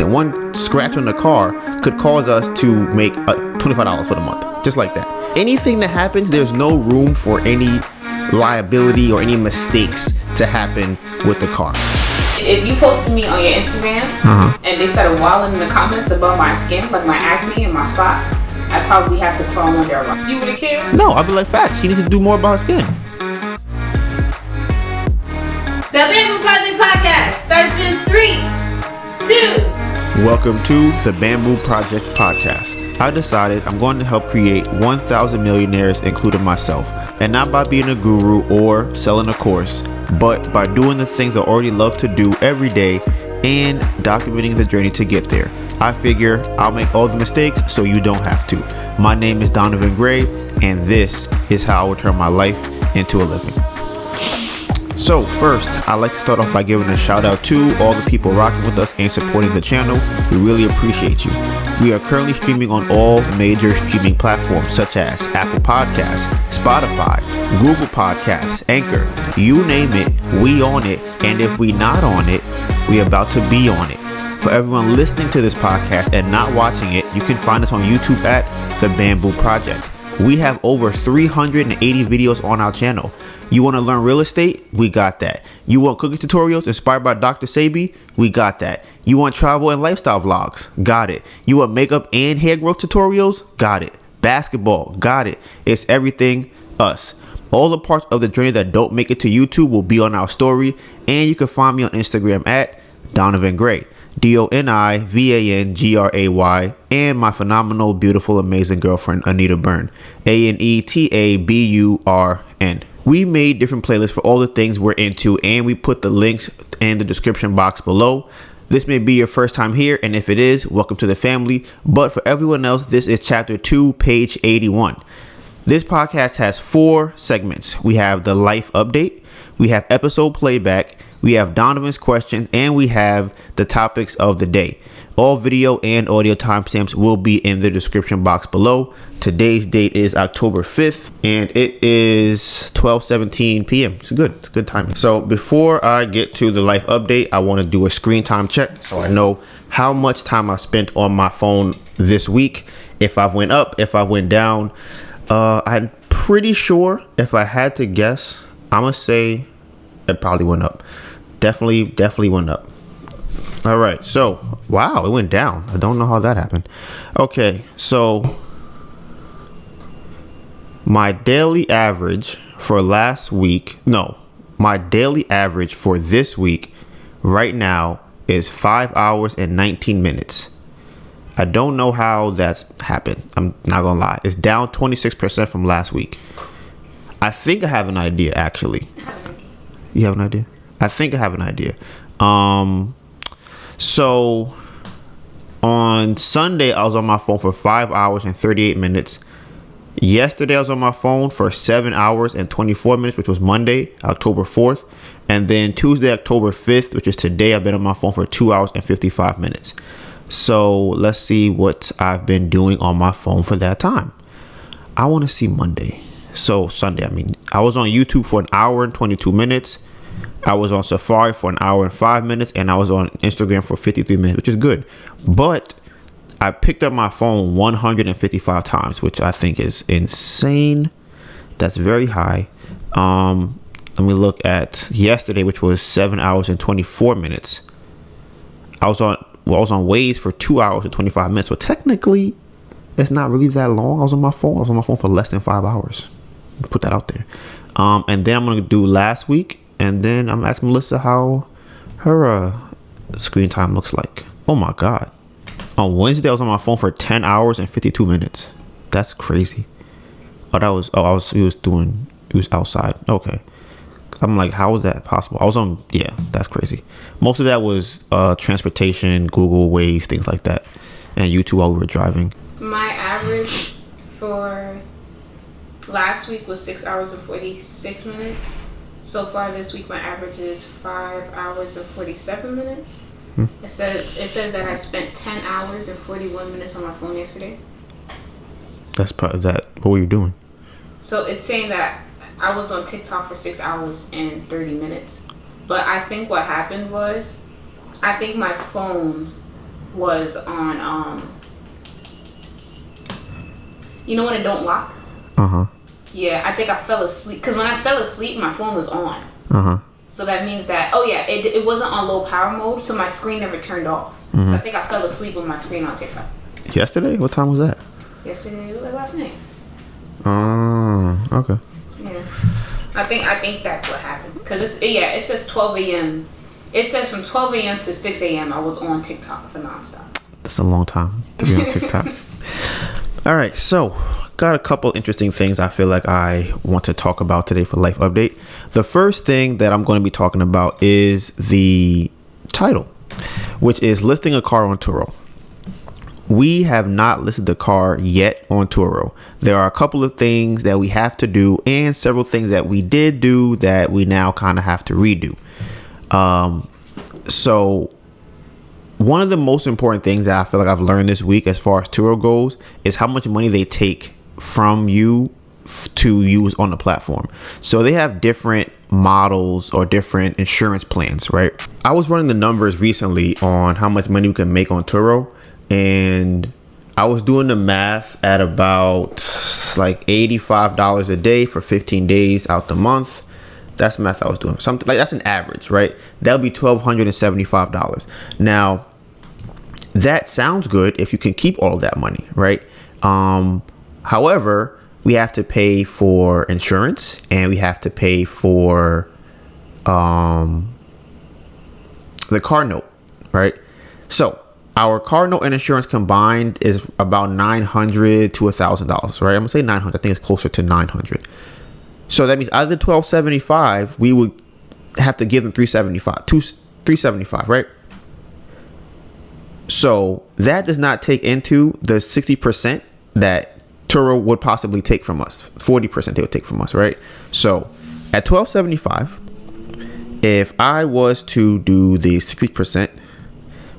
And one scratch on the car could cause us to make $25 for the month. Just like that. Anything that happens, there's no room for any liability or any mistakes to happen with the car. If you posted me on your Instagram and they started wilding in the comments about my skin, like my acne and my spots, I'd probably have to crawl on their rock. You wouldn't care? No, I'd be like, facts. She needs to do more about her skin. The Bamboo Project Podcast starts in 3, 2. Welcome to the Bamboo Project Podcast. I decided I'm going to help create 1,000 millionaires, including myself. And not by being a guru or selling a course, but by doing the things I already love to do every day and documenting the journey to get there. I figure I'll make all the mistakes so you don't have to. My name is Donovan Gray, and this is how I will turn my life into a living. So first, I'd like to start off by giving a shout out to all the people rocking with us and supporting the channel. We really appreciate you. We are currently streaming on all major streaming platforms such as Apple Podcasts, Spotify, Google Podcasts, Anchor, you name it, we on it. And if we not on it, we about to be on it. For everyone listening to this podcast and not watching it, you can find us on YouTube at The Bamboo Project. We have over 380 videos on our channel. You want to learn real estate? We got that. You want cooking tutorials inspired by Dr. Sabi? We got that. You want travel and lifestyle vlogs? Got it. You want makeup and hair growth tutorials? Got it. Basketball? Got it. It's everything us. All the parts of the journey that don't make it to YouTube will be on our story, and you can find me on Instagram at Donovan Gray, DONIVANGRAY, and my phenomenal, beautiful, amazing girlfriend Anita Byrne, ANETABURN. We made different playlists for all the things we're into, and we put the links in the description box below. This may be your first time here, and if it is, welcome to the family. But for everyone else, this is chapter 2, page 81. This podcast has 4 segments. We have the life update, we have episode playback, we have Donovan's questions, and we have the topics of the day. All video and audio timestamps will be in the description box below. Today's date is October 5th, and it is 12:17 p.m. It's good timing. So before I get to the life update, I want to do a screen time check so I know how much time I spent on my phone this week. If I went up, if I went down. I'm pretty sure if I had to guess, I'm going to say it probably went up. Definitely went up. All right. So, wow, it went down. I don't know how that happened. Okay. So, my daily average for this week right now is 5 hours and 19 minutes. I don't know how that's happened. I'm not going to lie. It's down 26% from last week. I think I have an idea, actually. You have an idea? I think I have an idea. So on Sunday, I was on my phone for 5 hours and 38 minutes. Yesterday, I was on my phone for 7 hours and 24 minutes, which was Monday, October 4th. And then Tuesday, October 5th, which is today, I've been on my phone for 2 hours and 55 minutes. So let's see what I've been doing on my phone for that time. I want to see Monday. So Sunday, I was on YouTube for an hour and 22 minutes. I was on Safari for an hour and 5 minutes, and I was on Instagram for 53 minutes, which is good. But I picked up my phone 155 times, which I think is insane. That's very high. Let me look at yesterday, which was 7 hours and 24 minutes. I was on Waze for 2 hours and 25 minutes. So technically, it's not really that long. I was on my phone for less than 5 hours. Put that out there. And then I'm going to do last week. And then I'm asking Melissa how her screen time looks like. Oh my God. On Wednesday, I was on my phone for 10 hours and 52 minutes. That's crazy. He was outside. Okay. I'm like, how is that possible? That's crazy. Most of that was transportation, Google, Waze, things like that, and YouTube while we were driving. My average for last week was 6 hours and 46 minutes. So far this week, my average is 5 hours and 47 minutes. It says that I spent 10 hours and 41 minutes on my phone yesterday. That's part of that. What were you doing? So it's saying that I was on TikTok for 6 hours and 30 minutes. But I think what happened was, I think my phone was on you know when it don't lock? Yeah, I think I fell asleep because when I fell asleep my phone was on. So that means that it wasn't on low power mode, so my screen never turned off. So I think I fell asleep with my screen on TikTok. Yesterday? What time was that? Yesterday, it was like last night. Okay. Yeah, I think that's what happened because it says 12 a.m. It says from 12 a.m. to 6 a.m. I was on TikTok for nonstop. That's a long time to be on TikTok. All right, so got a couple interesting things I feel like I want to talk about today for Life Update. The first thing that I'm going to be talking about is the title, which is listing a car on Turo. We have not listed the car yet on Turo. There are a couple of things that we have to do and several things that we did do that we now kind of have to redo. So one of the most important things that I feel like I've learned this week as far as Turo goes is how much money they take from you to use on the platform. So they have different models or different insurance plans, right? I was running the numbers recently on how much money we can make on Turo, and I was doing the math at about like $85 a day for 15 days out the month. That's the math I was doing. Something like that's an average, right? That'll be $1,275. Now, that sounds good if you can keep all of that money, right? However, we have to pay for insurance and we have to pay for the car note, right? So our car note and insurance combined is about $900 to $1,000, right? I'm gonna say 900. I think it's closer to 900. So that means out of the $1,275, we would have to give them $375, right? So that does not take into the 60% that Turo would possibly take from us. 40% they would take from us, right? So at $1,275, if I was to do the 60%,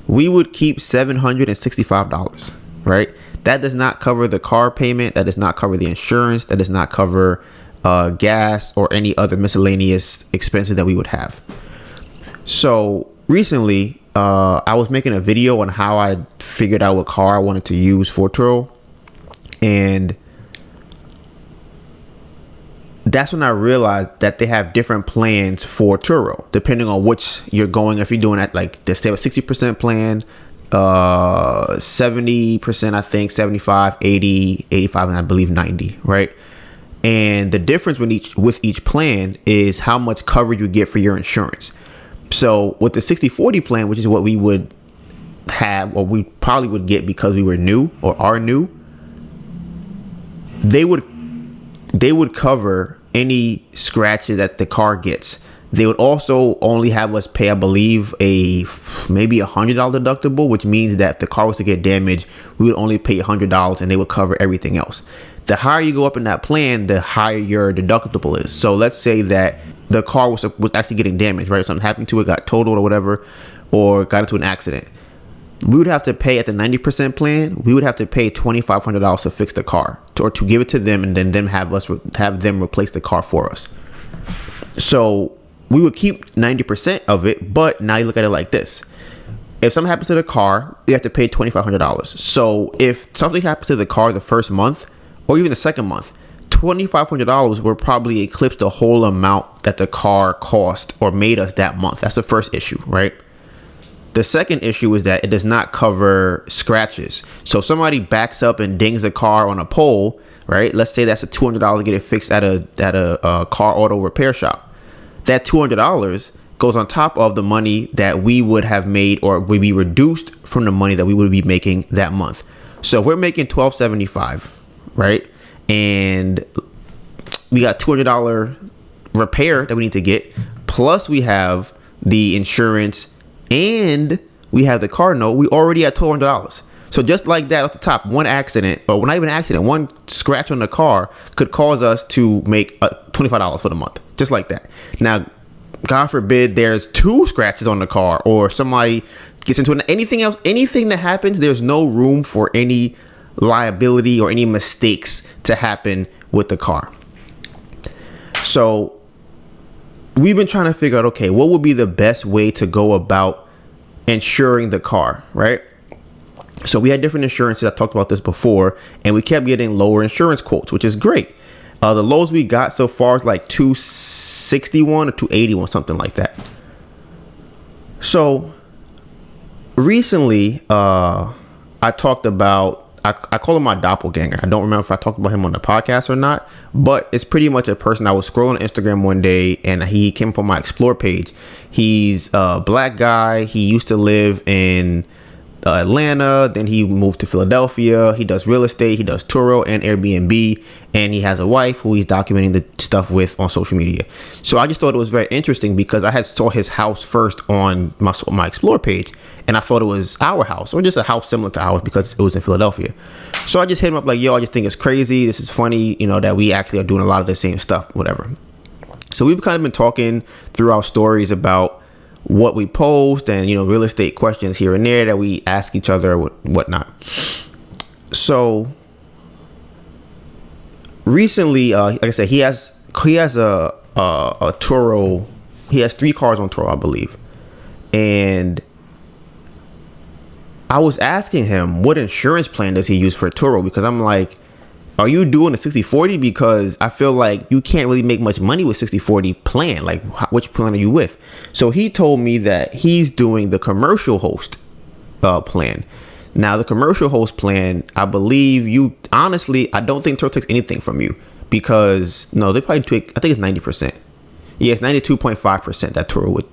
we would keep $765, right? That does not cover the car payment. That does not cover the insurance. That does not cover gas or any other miscellaneous expenses that we would have. So recently, I was making a video on how I figured out what car I wanted to use for Turo, and that's when I realized that they have different plans for Turo depending on which you're going. If you're doing that, like they have a 60% plan, 70%, I think 75, 80, 85, and I believe 90, right? And the difference with each plan is how much coverage you get for your insurance. So with the 60/40 plan, which is what we would have, or we probably would get because we were new or are new, they would cover any scratches that the car gets. They would also only have us pay, I believe, maybe $100 deductible, which means that if the car was to get damaged, we would only pay $100 and they would cover everything else. The higher you go up in that plan, the higher your deductible is. So let's say that the car was actually getting damaged, right? Something happened to it, got totaled or whatever, or got into an accident. We would have to pay at the 90% plan. We would have to pay $2,500 to fix the car, or to give it to them, and then have them replace the car for us. So we would keep 90% of it, but now you look at it like this: if something happens to the car, you have to pay $2,500. So if something happens to the car the first month, or even the second month, $2,500 will probably eclipse the whole amount that the car cost or made us that month. That's the first issue, right? The second issue is that it does not cover scratches. So if somebody backs up and dings a car on a pole, right? Let's say that's a $200 to get it fixed at a car auto repair shop. That $200 goes on top of the money that we would have made, or would be reduced from the money that we would be making that month. So if we're making $1,275, right, and we got $200 repair that we need to get, plus we have the insurance and we have the car note, we already at $1,200. So just like that off the top, one accident, or not even an accident, one scratch on the car could cause us to make $25 for the month, just like that. Now, God forbid there's 2 scratches on the car, or somebody gets into anything else, anything that happens, there's no room for any liability or any mistakes to happen with the car. So we've been trying to figure out, okay, what would be the best way to go about insuring the car, right? So we had different insurances. I talked about this before, and we kept getting lower insurance quotes, which is great. The lowest we got so far is like 261 or 281, something like that. So recently, I talked about, I call him my doppelganger. I don't remember if I talked about him on the podcast or not, but it's pretty much a person. I was scrolling Instagram one day and he came up on my Explore page. He's a black guy. He used to live in Atlanta, then he moved to Philadelphia. He does real estate, he does Turo and Airbnb, and he has a wife who he's documenting the stuff with on social media. So I just thought it was very interesting because I had saw his house first on my Explore page, and I thought it was our house or just a house similar to ours because it was in Philadelphia. So I just hit him up like, yo, I just think it's crazy, this is funny, that we actually are doing a lot of the same stuff, whatever. So we've kind of been talking through our stories about what we post and real estate questions here and there that we ask each other, whatnot. So recently, like I said, he has a Turo. He has 3 cars on Turo, I believe, and I was asking him what insurance plan does he use for Turo, because I'm like, are you doing a 60/40? Because I feel like you can't really make much money with 60/40 plan. Like, which plan are you with? So he told me that he's doing the commercial host plan. Now, the commercial host plan, I believe honestly, I don't think Turo takes anything from you, because no, they probably take, I think it's 90%. Yeah, it's 92.5% that Turo would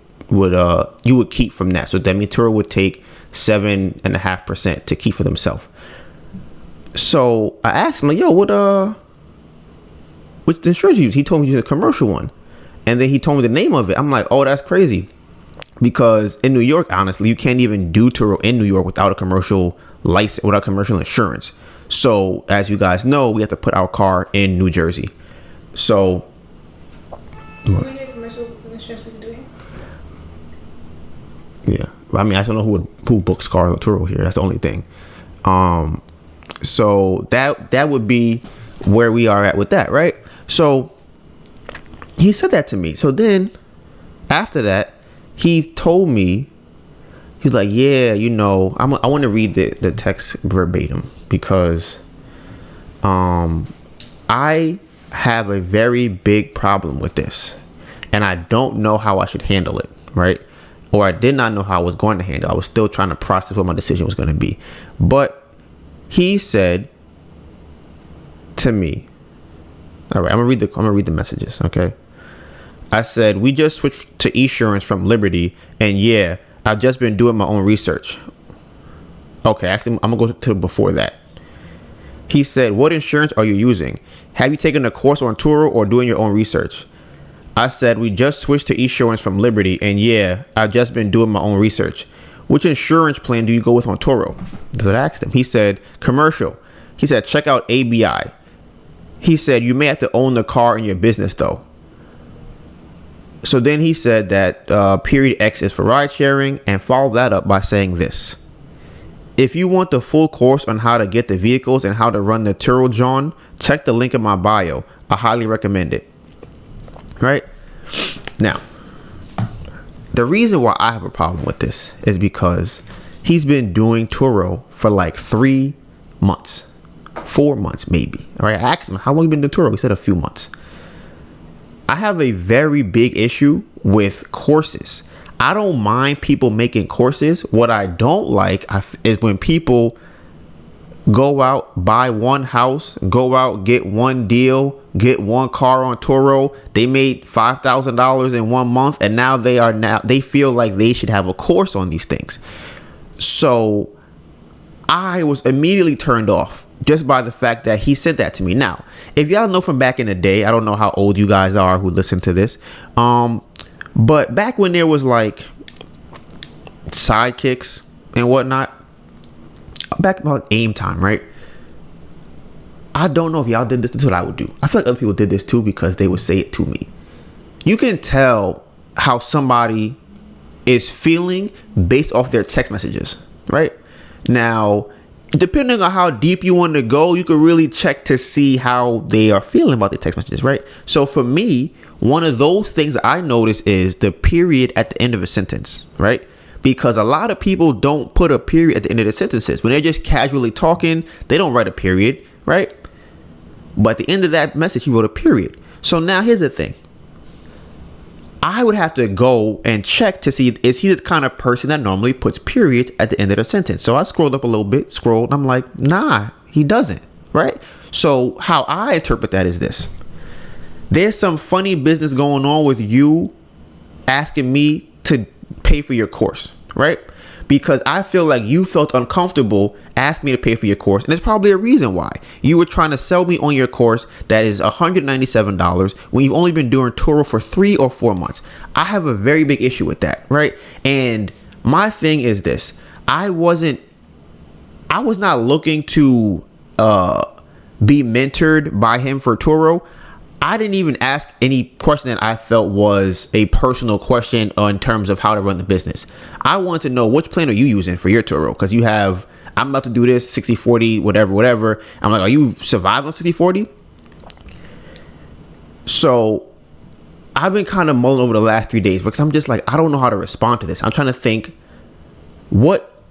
you would keep from that. So that means Turo would take 7.5% to keep for themselves. So I asked him, like, yo, which insurance you use? He told me to use a commercial one. And then he told me the name of it. I'm like, oh, that's crazy. Because in New York, honestly, you can't even do Turo in New York without a commercial license, without commercial insurance. So as you guys know, we have to put our car in New Jersey. So can we get commercial insurance we can do here? Yeah. I mean, I don't know who books cars on Turo here. That's the only thing. So that would be where we are at with that, right? So he said that to me. So then after that, he told me, he's like, yeah, I want to read the text verbatim because I have a very big problem with this and I don't know how I should handle it, right? Or I did not know how I was going to handle it. I was still trying to process what my decision was going to be. But he said to me, all right, I'm gonna read the messages, okay? I said, we just switched to Esurance from Liberty, and yeah, I've just been doing my own research. Okay, actually, I'm gonna go to before that. He said, what insurance are you using? Have you taken a course on Turo or doing your own research? I said, we just switched to Esurance from Liberty, and yeah, I've just been doing my own research. Which insurance plan do you go with on Turo? That's what I asked him. He said, commercial. He said, check out ABI. He said, you may have to own the car in your business though. So then he said that period X is for ride sharing, and followed that up by saying this. If you want the full course on how to get the vehicles and how to run the Turo John, check the link in my bio. I highly recommend it. Right? Now, the reason why I have a problem with this is because he's been doing Turo for like 3 months, 4 months maybe. All right, I asked him, how long have you been doing Turo? He said a few months. I have a very big issue with courses. I don't mind people making courses. What I don't like is when people go out, buy one house, go out, get one deal, get one car on Turo. They made $5,000 in 1 month, and now they feel like they should have a course on these things. So I was immediately turned off just by the fact that he sent that to me. Now, if y'all know from back in the day, I don't know how old you guys are who listen to this, but back when there was like sidekicks and whatnot, back about AIM time, right? I don't know if y'all did this. This is what I would do. I feel like other people did this too because they would say it to me. You can tell how somebody is feeling based off their text messages, right? Now, depending on how deep you want to go, you can really check to see how they are feeling about the text messages, right? So for me, one of those things that I notice is the period at the end of a sentence, right? because a lot of people don't put a period at the end of the sentences. When they're just casually talking, they don't write a period, right? But at the end of that message, he wrote a period. So now here's the thing. I would have to go and check to see, is he the kind of person that normally puts periods at the end of the sentence? So I scrolled up a little bit, and I'm like, nah, he doesn't, right? So how I interpret that is this. There's some funny business going on with you asking me to pay for your course, right? Because I feel like you felt uncomfortable asking me to pay for your course. And there's probably a reason why. You were trying to sell me on your course that is $197 when you've only been doing Turo for 3 or 4 months. I have a very big issue with that, right? And my thing is this. I was not looking to be mentored by him for Turo. I didn't even ask any question that I felt was a personal question in terms of how to run the business. I wanted to know, which plan are you using for your Turo? Because you have, I'm about to do this 60-40, whatever. I'm like, are you surviving on 60-40? So I've been kind of mulling over the last 3 days because I'm just like, I don't know how to respond to this. I'm trying to think, what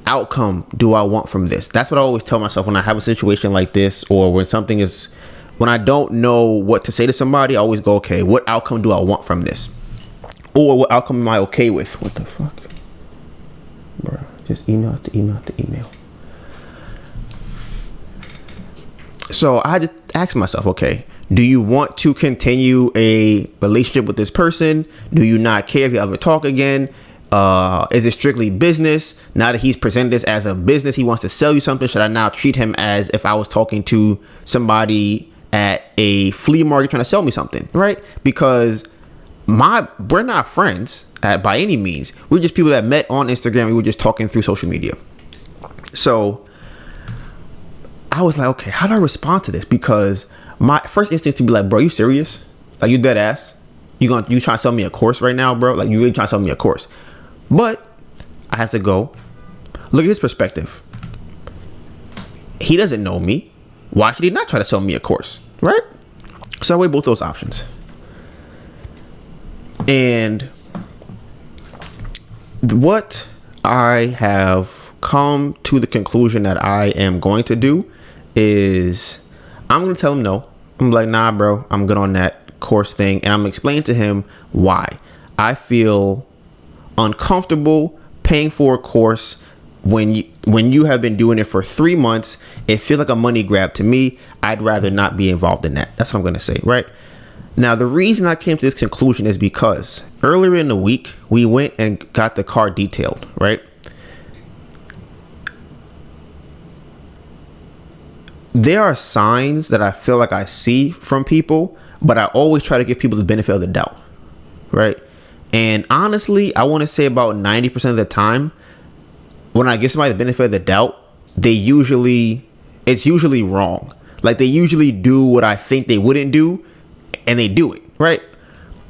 outcome do I want from this? That's what I always tell myself when I have a situation like this, or when I don't know what to say to somebody. I always go, okay, what outcome do I want from this? Or what outcome am I okay with? What the fuck? Bro, just email after email after email. So I had to ask myself, okay, do you want to continue a relationship with this person? Do you not care if you ever talk again? Is it strictly business? Now that he's presented this as a business, he wants to sell you something. Should I now treat him as if I was talking to somebody at a flea market trying to sell me something, right? Because we're not friends by any means. We're just people that met on Instagram. We were just talking through social media. So I was like, okay, how do I respond to this? Because my first instinct to be like, bro, you serious? Like, you dead ass? You trying to sell me a course right now, bro? Like, you really trying to sell me a course? But I have to go look at his perspective. He doesn't know me. Why should he not try to sell me a course, right? So I weigh both those options. And what I have come to the conclusion that I am going to do is I'm going to tell him no. I'm like, nah, bro, I'm good on that course thing. And I'm explaining to him why I feel uncomfortable paying for a course when you have been doing it for 3 months. It feels like a money grab to me. I'd rather not be involved in that. That's what I'm going to say, right? Now, the reason I came to this conclusion is because earlier in the week, we went and got the car detailed, right? There are signs that I feel like I see from people, but I always try to give people the benefit of the doubt, right? And honestly, I want to say about 90% of the time, when I give somebody the benefit of the doubt, it's usually wrong. Like, they usually do what I think they wouldn't do, and they do it, right?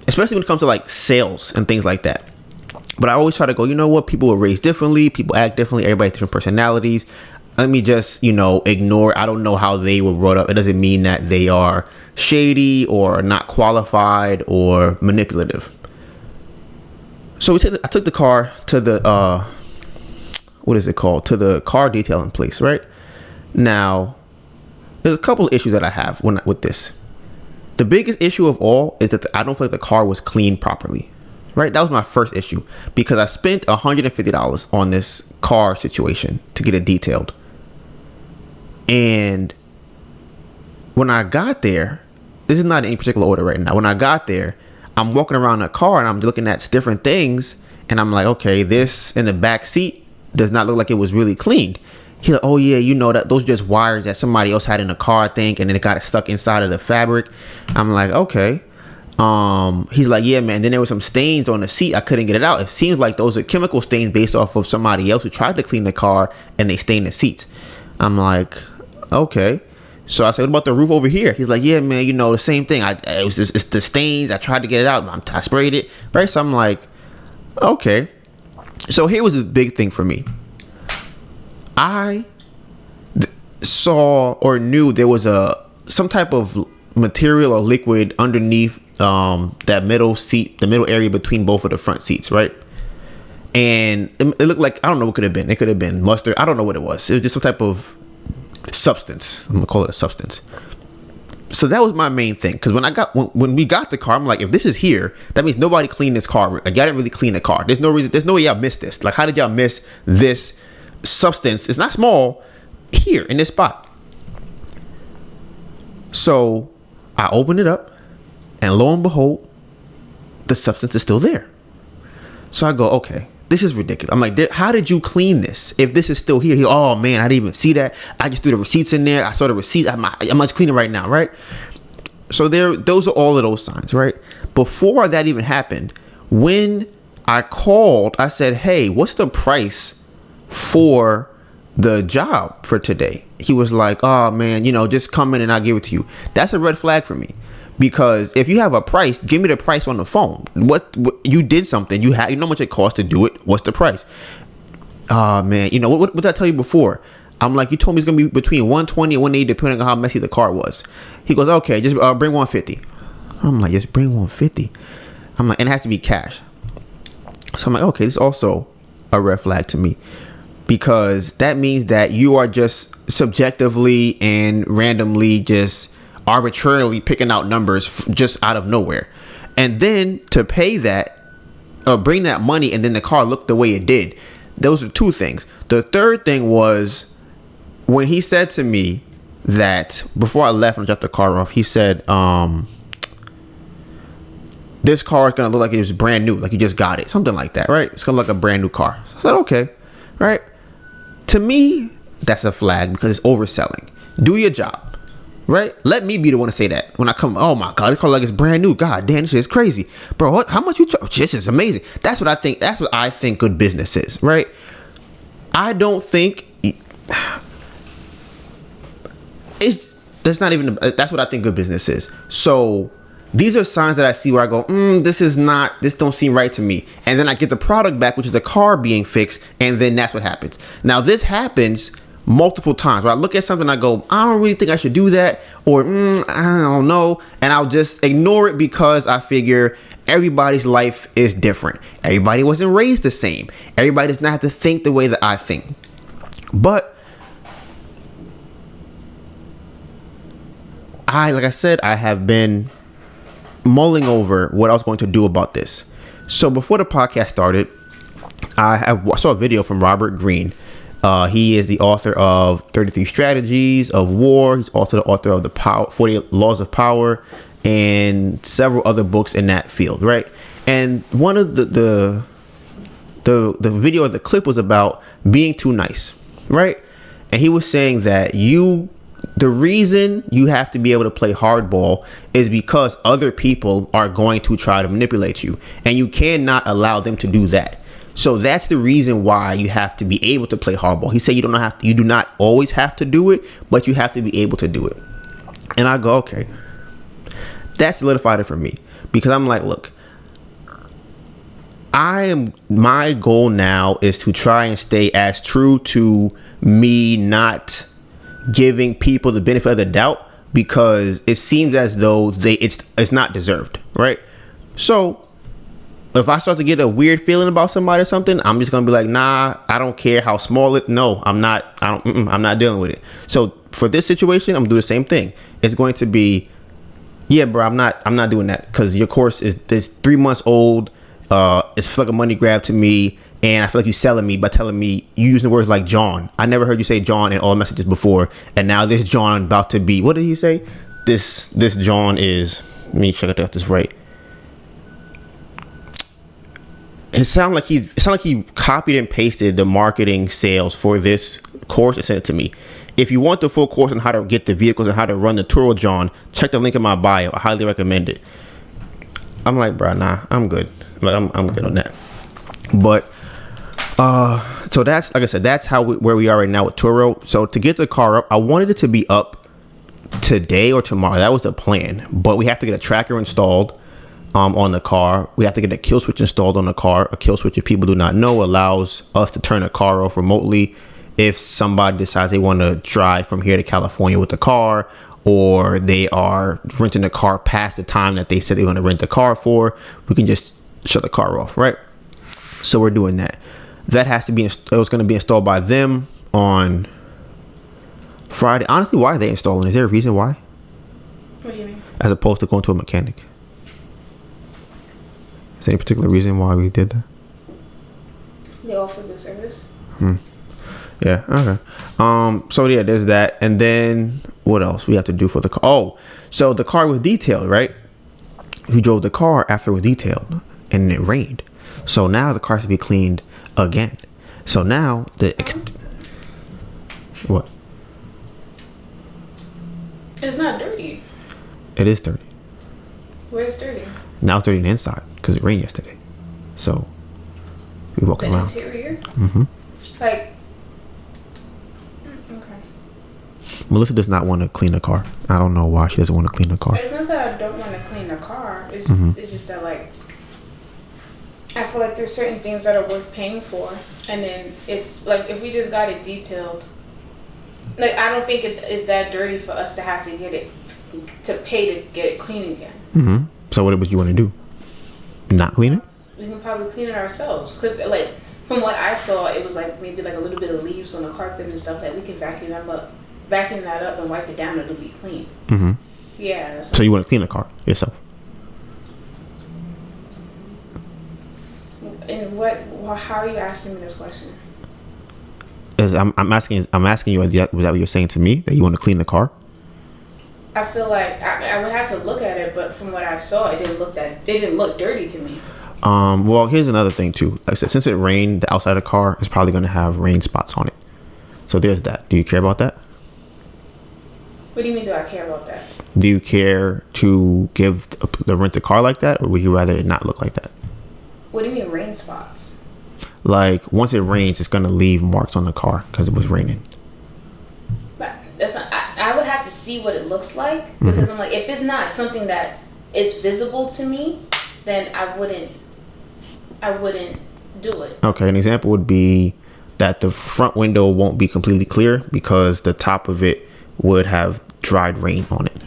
Especially when it comes to like sales and things like that. But I always try to go, you know what? People are raised differently. People act differently. Everybody has different personalities. Let me just, ignore. I don't know how they were brought up. It doesn't mean that they are shady or not qualified or manipulative. So I took the car to the to the car detailing place, right? Now, there's a couple of issues that I have with this. The biggest issue of all is that I don't feel like the car was cleaned properly, right? That was my first issue, because I spent $150 on this car situation to get it detailed. And when I got there, this is not in any particular order right now. When I got there, I'm walking around the car and I'm looking at different things, and I'm like, okay, this in the back seat does not look like it was really cleaned. He's like, oh yeah, that those are just wires that somebody else had in the car, I think, and then it got stuck inside of the fabric. I'm like, okay. He's like, yeah, man. Then there were some stains on the seat. I couldn't get it out. It seems like those are chemical stains based off of somebody else who tried to clean the car and they stained the seats. I'm like, okay. So I said, what about the roof over here? He's like, yeah, man, the same thing. It's the stains. I tried to get it out. I sprayed it, right? So I'm like, okay. So here was the big thing for me. I saw or knew there was some type of material or liquid underneath that middle seat, the middle area between both of the front seats, right? and it looked like, I don't know what could have been. It could have been mustard. I don't know what it was. It was just some type of substance. I'm gonna call it a substance. So that was my main thing, because when we got the car, I'm like, if this is here, that means nobody cleaned this car. Like, y'all didn't really clean the car. There's no way y'all missed this. Like, how did y'all miss this substance? It's not small, here in this spot. So I opened it up, and lo and behold, the substance is still there. So I go, okay, this is ridiculous. I'm like, how did you clean this if this is still here? Oh man, I didn't even see that. I just threw the receipts in there. I saw the receipts. I'm just cleaning right now, right? So those are all of those signs, right? Before that even happened, when I called, I said, hey, what's the price for the job for today? He was like, oh man, just come in and I'll give it to you. That's a red flag for me. Because if you have a price, give me the price on the phone. What you did something, you know how much it costs to do it. What's the price? Oh man, what did I tell you before? I'm like, you told me it's gonna be between 120 and 180 depending on how messy the car was. He goes, okay, just bring 150. I'm like, just bring 150. I'm like, and it has to be cash. So I'm like, okay, this is also a red flag to me, because that means that you are just subjectively and randomly just arbitrarily picking out numbers just out of nowhere. And then to pay that or bring that money and then the car looked the way it did. Those are two things. The third thing was when he said to me that before I left and dropped the car off, he said, this car is going to look like it was brand new, like you just got it, something like that, right? It's going to look like a brand new car. So I said, okay, right? To me, that's a flag, because it's overselling. Do your job. Right? Let me be the one to say that when I come. Oh my God, this car like it's brand new. God damn, this shit is crazy, bro. How much you charge? This is amazing. That's what I think. That's what I think good business is. Right? I don't think that's what I think good business is. So these are signs that I see where I go, this don't seem right to me. And then I get the product back, which is the car being fixed, and then that's what happens. Now this happens multiple times where I look at something, I go, I don't really think I should do that, or I don't know, and I'll just ignore it because I figure everybody's life is different. Everybody wasn't raised the same. Everybody does not have to think the way that I think. But like I said, I have been mulling over what I was going to do about this. So before the podcast started, I saw a video from Robert Greene. He is the author of 33 Strategies of War. He's also the author of the 48 Laws of Power and several other books in that field, right? And one of the video of the clip was about being too nice, right? And he was saying that the reason you have to be able to play hardball is because other people are going to try to manipulate you, and you cannot allow them to do that. So that's the reason why you have to be able to play hardball. He said you do not always have to do it, but you have to be able to do it. And I go, okay, that solidified it for me, because I'm like, look, my goal now is to try and stay as true to me not giving people the benefit of the doubt, because it seems as though it's not deserved, right? So if I start to get a weird feeling about somebody or something, I'm just gonna be like, nah, I don't care how small it. No, I'm not dealing with it. So for this situation, I'm gonna do the same thing. It's going to be, yeah, bro, I'm not doing that, because your course is 3 months old. It's like a money grab to me, and I feel like you're selling me by telling me, you using the words like John. I never heard you say John in all messages before, and now this John about to be, what did he say? This John is, let me check if I got this right. It sounded like he copied and pasted the marketing sales for this course and sent it to me. If you want the full course on how to get the vehicles and how to run the Turo, John, check the link in my bio. I highly recommend it. I'm like, bro, nah, I'm good. Like, I'm good on that. But so that's, like I said, that's where we are right now with Turo. So to get the car up, I wanted it to be up today or tomorrow. That was the plan. But we have to get a tracker installed on the car. We have to get a kill switch installed on the car. A kill switch, if people do not know, allows us to turn the car off remotely if somebody decides they want to drive from here to California with the car, or they are renting the car past the time that they said they want to rent the car for. We can just shut the car off, right? So we're doing that. That has to be. It was going to be installed by them on Friday. Honestly, why are they installing? Is there a reason why? What do you mean? As opposed to going to a mechanic. Is there any particular reason why we did that? They offer the service. Yeah. Okay. So yeah, there's that, and then what else we have to do for the car? Oh, so the car was detailed, right? We drove the car after it was detailed, and it rained. So now the car has to be cleaned again. So now what? It's not dirty. It is dirty. Where's dirty? Now it's dirty on the inside because it rained yesterday. So we walking around. The interior? Mm-hmm. Like, okay. Melissa does not want to clean the car. I don't know why she doesn't want to clean the car. It's not that I don't want to clean the car. It's just that, like, I feel like there's certain things that are worth paying for, and then it's like if we just got it detailed, like I don't think it's that dirty for us to have to get it to pay to get it clean again. Mm-hmm. So what would you want to do? Not clean it? We can probably clean it ourselves because, like, from what I saw, it was like maybe like a little bit of leaves on the carpet and stuff that we can vacuum that up and wipe it down. It'll be clean. Mm-hmm. Yeah. So you want to clean the car yourself? And how are you asking me this question? I'm asking you, was that what you're saying to me, that you want to clean the car? I feel like I would have to look at it, but from what I saw, it didn't look dirty to me. Well, here's another thing too. Like I said, since it rained, the outside of the car is probably going to have rain spots on it. So there's that. Do you care about that? What do you mean, do I care about that? Do you care to give the rent a car like that, or would you rather it not look like that? What do you mean rain spots? Like once it rains, it's going to leave marks on the car because it was raining. But I would have to see what it looks like because I'm like, if it's not something that is visible to me, then I wouldn't do it. Okay, an example would be that the front window won't be completely clear because the top of it would have dried rain on it.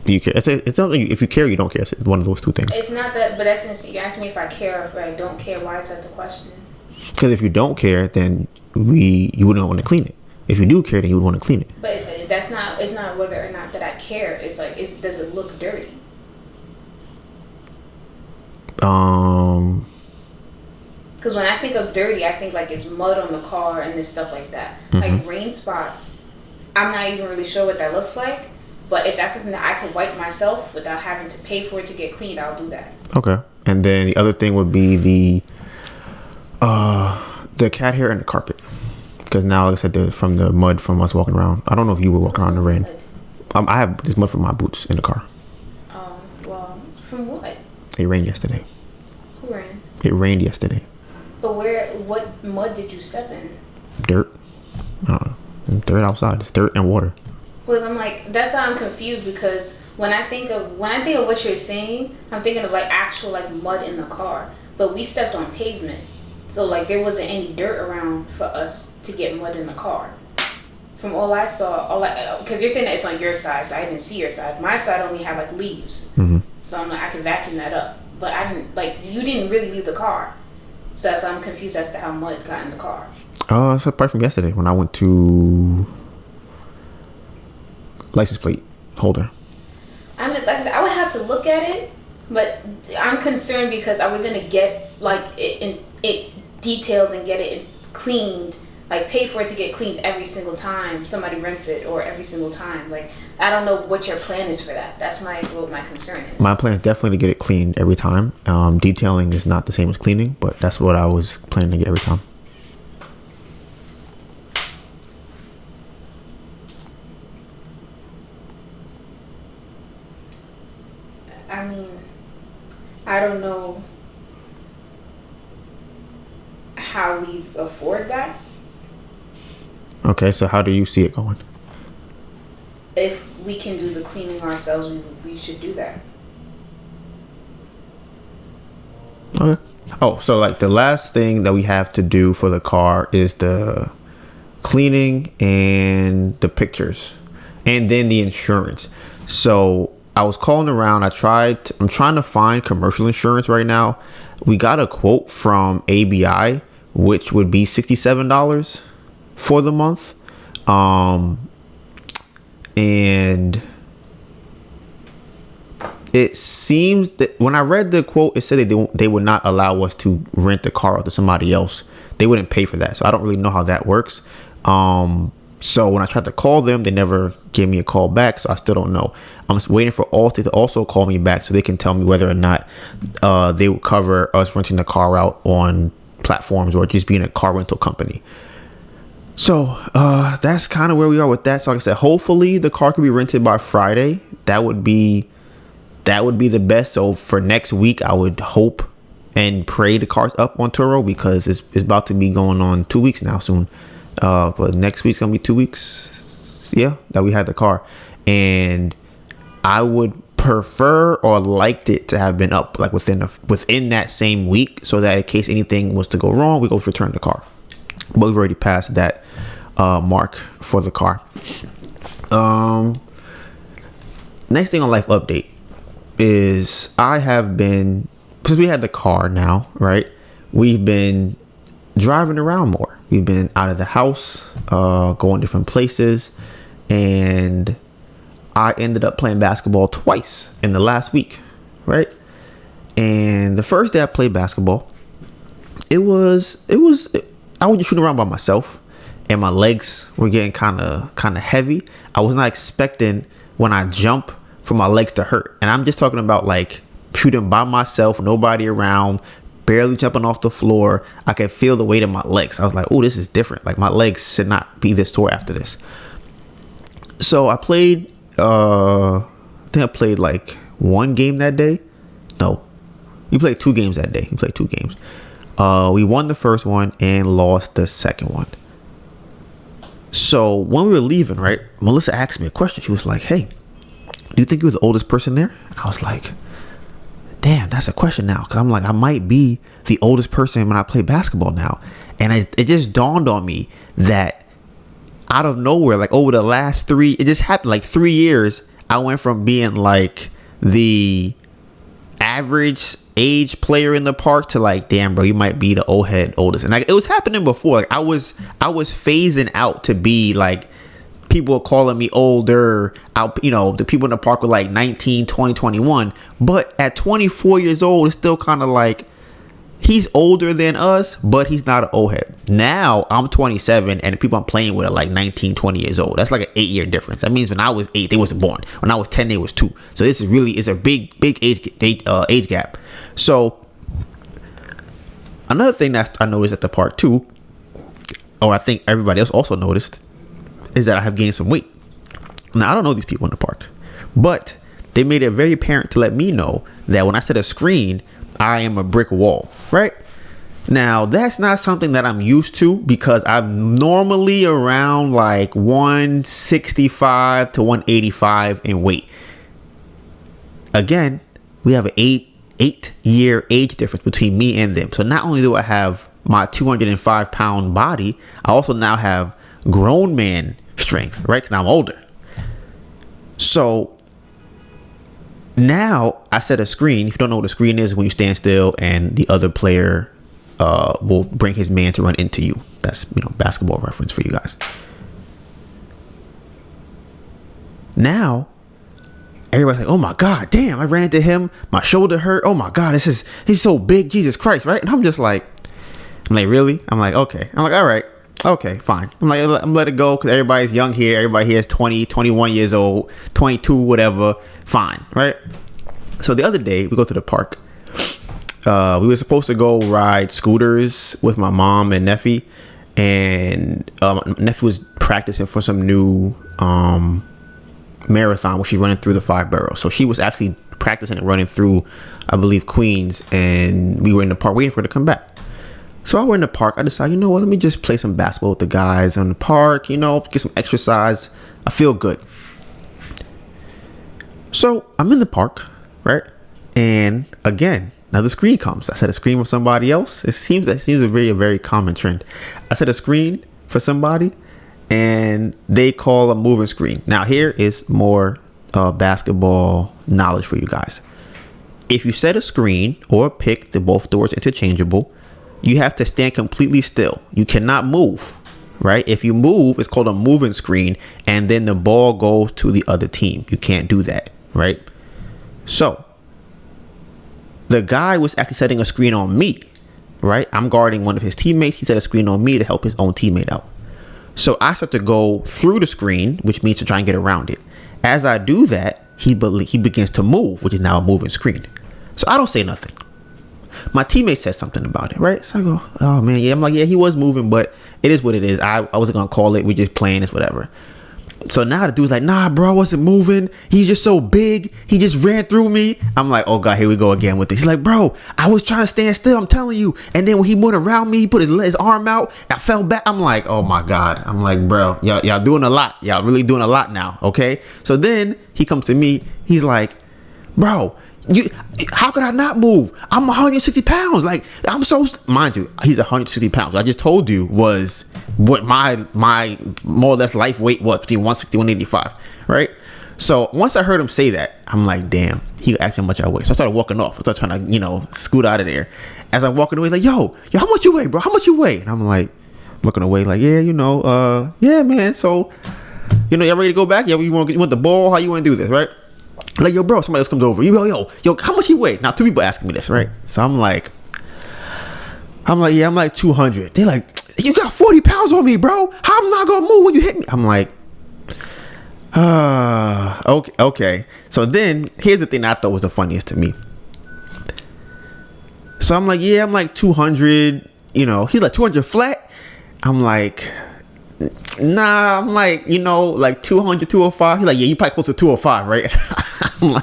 Do you care? It's something. If you care, you don't care. It's one of those two things. It's not that, but that's you ask me if I care or if I don't care. Why is that the question? Because if you don't care, then you wouldn't want to clean it. If you do care, then you would want to clean it. But that's not. It's not whether or not that I care. It's like, does it look dirty? Because when I think of dirty, I think like it's mud on the car and this stuff like that. Like rain spots, I'm not even really sure what that looks like. But if that's something that I could wipe myself without having to pay for it to get cleaned, I'll do that. Okay. And then the other thing would be the cat hair and the carpet. Because now, like I said, from the mud from us walking around. I don't know if you were walking around in the rain. I have this mud from my boots in the car. Well, from what? It rained yesterday. Who ran? It rained yesterday. But what mud did you step in? Dirt. Dirt outside. It's dirt and water. Because I'm like, that's how I'm confused, because when I think of what you're saying, I'm thinking of like actual like mud in the car. But we stepped on pavement. So like there wasn't any dirt around for us to get mud in the car. From all I saw, because you're saying that it's on your side, so I didn't see your side. My side only had like leaves. So I'm like, I can vacuum that up. But I didn't, like, you didn't really leave the car. So that's why I'm confused as to how mud got in the car. It's probably from yesterday when I went to license plate holder. I mean, like I would have to look at it, but I'm concerned because are we gonna get like it detailed and get it cleaned, like pay for it to get cleaned every single time somebody rents it, or every single time? Like, I don't know what your plan is for that. That's what my concern is. My plan is definitely to get it cleaned every time. Detailing is not the same as cleaning, but that's what I was planning to get every time. I mean, I don't know how we afford that. Okay, so how do you see it going? If we can do the cleaning ourselves, we should do that. Okay. Oh, so like the last thing that we have to do for the car is the cleaning and the pictures, and then the insurance. So I was calling around. I'm trying to find commercial insurance right now we got a quote from ABI, which would be $67 for the month. And it seems that when I read the quote, it said they would not allow us to rent the car out to somebody else. They wouldn't pay for that. So I don't really know how that works. So when I tried to call them, they never gave me a call back. So I still don't know. I'm just waiting for Allstate to also call me back so they can tell me whether or not they will cover us renting the car out on platforms or just being a car rental company. So that's kind of where we are with that. So like I said, hopefully the car could be rented by Friday. That would be the best. So for next week, I would hope and pray the car's up on Turo, because it's about to be going on 2 weeks now soon. But next week's gonna be 2 weeks, that we had the car, and I would prefer or liked it to have been up like within that same week, so that in case anything was to go wrong, we go return the car. But we've already passed that mark for the car. Next thing on life update is I have been, since we had the car now, right? We've been driving around more. We've been out of the house, going different places, and I ended up playing basketball twice in the last week, right? And the first day I played basketball, I was just shooting around by myself, and my legs were getting kind of heavy. I was not expecting when I jump for my legs to hurt, and I'm just talking about like shooting by myself, nobody around, barely jumping off the floor. I could feel the weight of my legs. I was like, oh, this is different. Like, my legs should not be this sore after this. So I played, I think I played like one game that day. No, we played 2 games that day. We played 2 games. We won the first one and lost the second one. So when we were leaving, right, Melissa asked me a question. She was like, hey, do you think you're the oldest person there? And I was like, damn, that's a question now. Because I'm like, I might be the oldest person when I play basketball now. And it just dawned on me that out of nowhere, like over the last it just happened like 3 years, I went from being like the average age player in the park to like, damn, bro, you might be the oldest. And like, it was happening before. Like I was phasing out to be like, people were calling me older. The people in the park were like 19, 20, 21. But at 24 years old, it's still kind of like, he's older than us, but he's not an old head. Now I'm 27 and the people I'm playing with are like 19, 20 years old. That's like an 8-year difference. That means when I was 8, they wasn't born. When I was 10, they was 2. So this is a big age gap. So another thing that I noticed at the park too, or I think everybody else also noticed, is that I have gained some weight. Now, I don't know these people in the park, but they made it very apparent to let me know that when I set a screen, I am a brick wall, right? Now, that's not something that I'm used to, because I'm normally around like 165 to 185 in weight. Again, we have an 8-year age difference between me and them. So not only do I have my 205 pound body, I also now have grown man strength, right? Because I'm older. So now I set a screen. If you don't know what a screen is, when you stand still and the other player will bring his man to run into you. That's, basketball reference for you guys. Now everybody's like, oh my God, damn, I ran into him. My shoulder hurt. Oh my God, he's so big. Jesus Christ, right? And I'm like, really? I'm like, okay. I'm like, all right. Okay, fine. I'm let it go, because everybody's young here. Everybody here is 20, 21 years old, 22, whatever. Fine, right? So the other day, we go to the park. We were supposed to go ride scooters with my mom and Neffy. And Neffy was practicing for some new marathon where she's running through the 5 boroughs. So she was actually practicing and running through, I believe, Queens. And we were in the park waiting for her to come back. So I went in the park. I decided, you know what? Let me just play some basketball with the guys in the park, get some exercise. I feel good. So I'm in the park, right? And again, another screen comes. I set a screen for somebody else. It seems a very common trend. I set a screen for somebody and they call a moving screen. Now here is more basketball knowledge for you guys. if you set a screen or a pick, the both doors interchangeable, you have to stand completely still. You cannot move, right? If you move, it's called a moving screen, and then the ball goes to the other team. You can't do that, right? So the guy was actually setting a screen on me, right? I'm guarding one of his teammates. He set a screen on me to help his own teammate out. So I start to go through the screen, which means to try and get around it. As I do that, he begins to move, which is now a moving screen. So I don't say nothing. My teammate says something about it, right? So I go, oh man, yeah. I'm like, yeah, he was moving, but it is what it is. I wasn't gonna call it. We just playing. It's whatever. So now the dude's like, nah, bro, I wasn't moving. He's just so big. He just ran through me. I'm like, oh God, here we go again with this. He's like, bro, I was trying to stand still. I'm telling you. And then when he went around me, he put his arm out. I fell back. I'm like, oh my God. I'm like, bro, y'all doing a lot. Y'all really doing a lot now. Okay. So then he comes to me. He's like, bro, how could I not move? I'm 160 pounds. Like, I'm so, mind you, he's 160 pounds. I just told you was what my more or less life weight was, between 160 and 185, right? So once I heard him say that, I'm like, damn, he actually how much I weigh. So I started walking off. I started trying to, scoot out of there. As I'm walking away, like, yo, how much you weigh, bro? How much you weigh? And I'm like, looking away, like, yeah, yeah, man. So, y'all ready to go back? Yeah, you want the ball? How you want to do this, right? Like, yo, bro, somebody else comes over. Yo, how much you weigh? Now, two people asking me this, right? So I'm like, yeah, I'm like 200. They're like, you got 40 pounds on me, bro. How I'm not gonna move when you hit me? I'm like, okay. So then, here's the thing that I thought was the funniest to me. So I'm like, yeah, I'm like 200. He's like 200 flat. I'm like, nah, I'm like, like 200, 205. He's like, yeah, you probably close to 205, right? I'm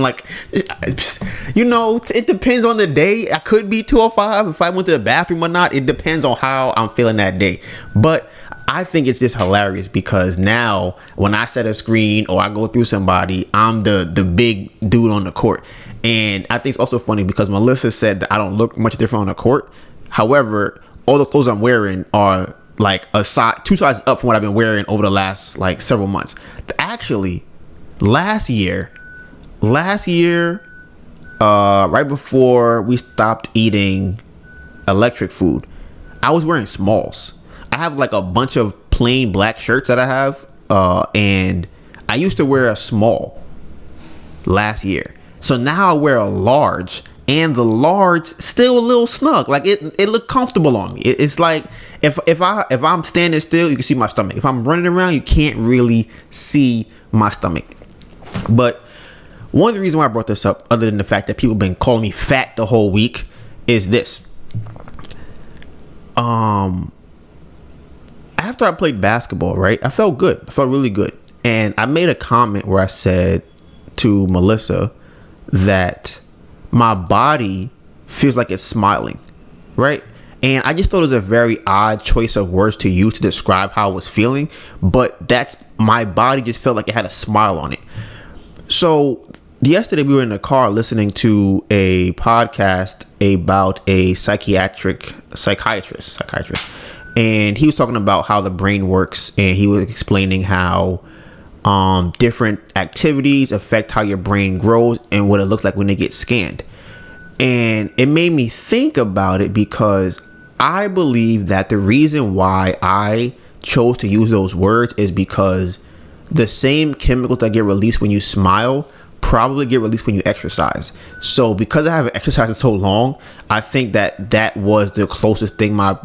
like, it depends on the day. I could be 205 if I went to the bathroom or not. It depends on how I'm feeling that day. But I think it's just hilarious because now when I set a screen or I go through somebody, I'm the big dude on the court. And I think it's also funny because Melissa said that I don't look much different on the court. However, all the clothes I'm wearing are like two sizes up from what I've been wearing over the last like several months. Actually, last year, right before we stopped eating electric food, I was wearing smalls. I have like a bunch of plain black shirts that I have, and I used to wear a small last year. So now I wear a large, and the large still a little snug. Like it looked comfortable on me. It's like if I'm standing still, you can see my stomach. If I'm running around, you can't really see my stomach. But one of the reasons why I brought this up, other than the fact that people have been calling me fat the whole week, is this. After I played basketball, right, I felt good. I felt really good. And I made a comment where I said to Melissa that my body feels like it's smiling, right? And I just thought it was a very odd choice of words to use to describe how I was feeling. But that's, my body just felt like it had a smile on it. So yesterday we were in the car listening to a podcast about a psychiatrist, and he was talking about how the brain works, and he was explaining how different activities affect how your brain grows and what it looks like when they get scanned. And it made me think about it because I believe that the reason why I chose to use those words is because the same chemicals that get released when you smile probably get released when you exercise. So because I haven't exercised in so long, I think that was the closest thing my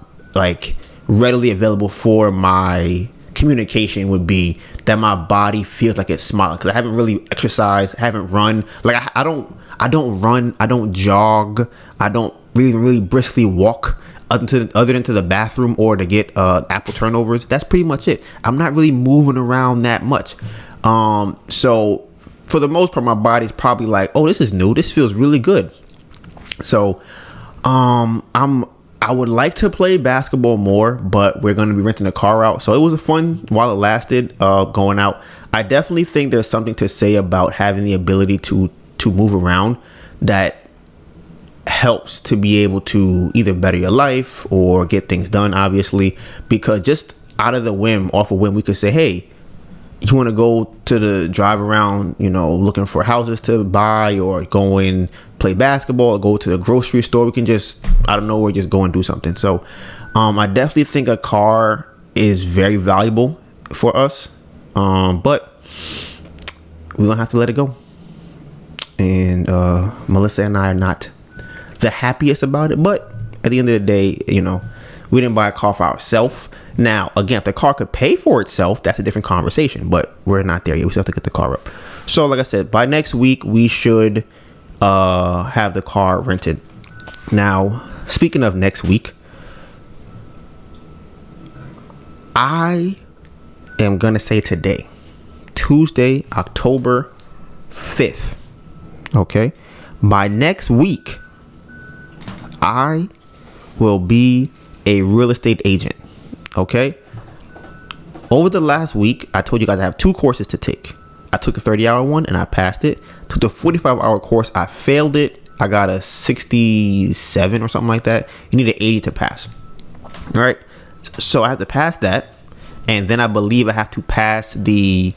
readily available for my communication would be that my body feels like it's smiling, because I haven't really exercised, haven't run. Like I don't run, I don't jog, I don't really briskly walk other than to the bathroom or to get apple turnovers. That's pretty much it. I'm not really moving around that much. So for the most part, my body's probably like, oh, this is new, this feels really good. So I would like to play basketball more, but we're going to be renting a car out. So it was fun while it lasted, going out. I definitely think there's something to say about having the ability to move around that helps to be able to either better your life or get things done, obviously, because just off a whim, we could say, hey, you want to go to the drive around, looking for houses to buy, or go and play basketball, or go to the grocery store, we can just out of nowhere just go and do something. So I definitely think a car is very valuable for us, but we don't have to let it go. And Melissa and I are not the happiest about it, but at the end of the day, we didn't buy a car for ourselves. Now, again, if the car could pay for itself, that's a different conversation, but we're not there yet. We still have to get the car up. So like I said, by next week, we should have the car rented. Now, speaking of next week, I am going to say today, Tuesday, October 5th. Okay. By next week, I will be a real estate agent. Okay. Over the last week, I told you guys I have 2 courses to take. I took the 30-hour one and I passed it. Took the 45-hour course. I failed it. I got a 67 or something like that. You need an 80 to pass. All right. So I have to pass that. And then I believe I have to pass the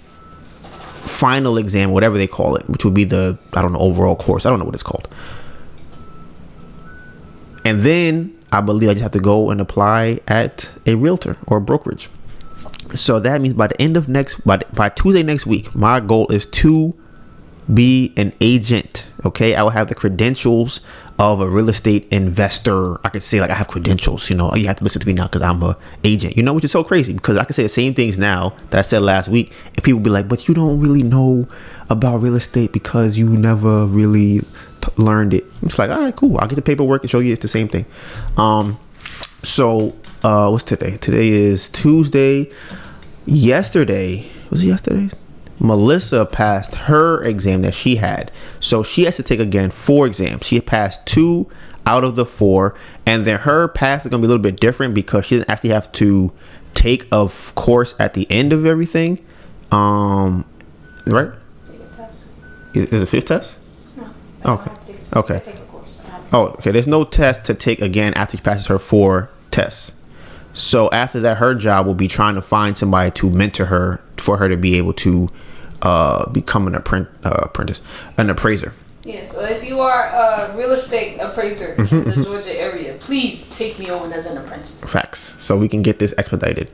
final exam, whatever they call it, which would be the, overall course. I don't know what it's called. And then I believe I just have to go and apply at a realtor or a brokerage. So that means by the end of by Tuesday next week, my goal is to be an agent. Okay. I will have the credentials of a real estate investor. I could say I have credentials, you have to listen to me now because I'm a agent, which is so crazy because I can say the same things now that I said last week. And people be like, but you don't really know about real estate because you never really learned it. It's like, all right, cool. I'll get the paperwork and show you it's the same thing. So what's today? Today is Tuesday. Yesterday, was it yesterday? Melissa passed her exam that she had. So she has to take again 4 exams. She passed 2 out of the 4. And then her path is going to be a little bit different because she doesn't actually have to take a course at the end of everything. Right? Take a test. Is it a 5th test? No. Okay. Okay. Take a course. Oh, okay. There's no test to take again after she passes her 4 tests. So after that, her job will be trying to find somebody to mentor her for her to be able to become an appraiser. Yeah, so if you are a real estate appraiser in the Georgia area, please take me on as an apprentice. Facts. So we can get this expedited.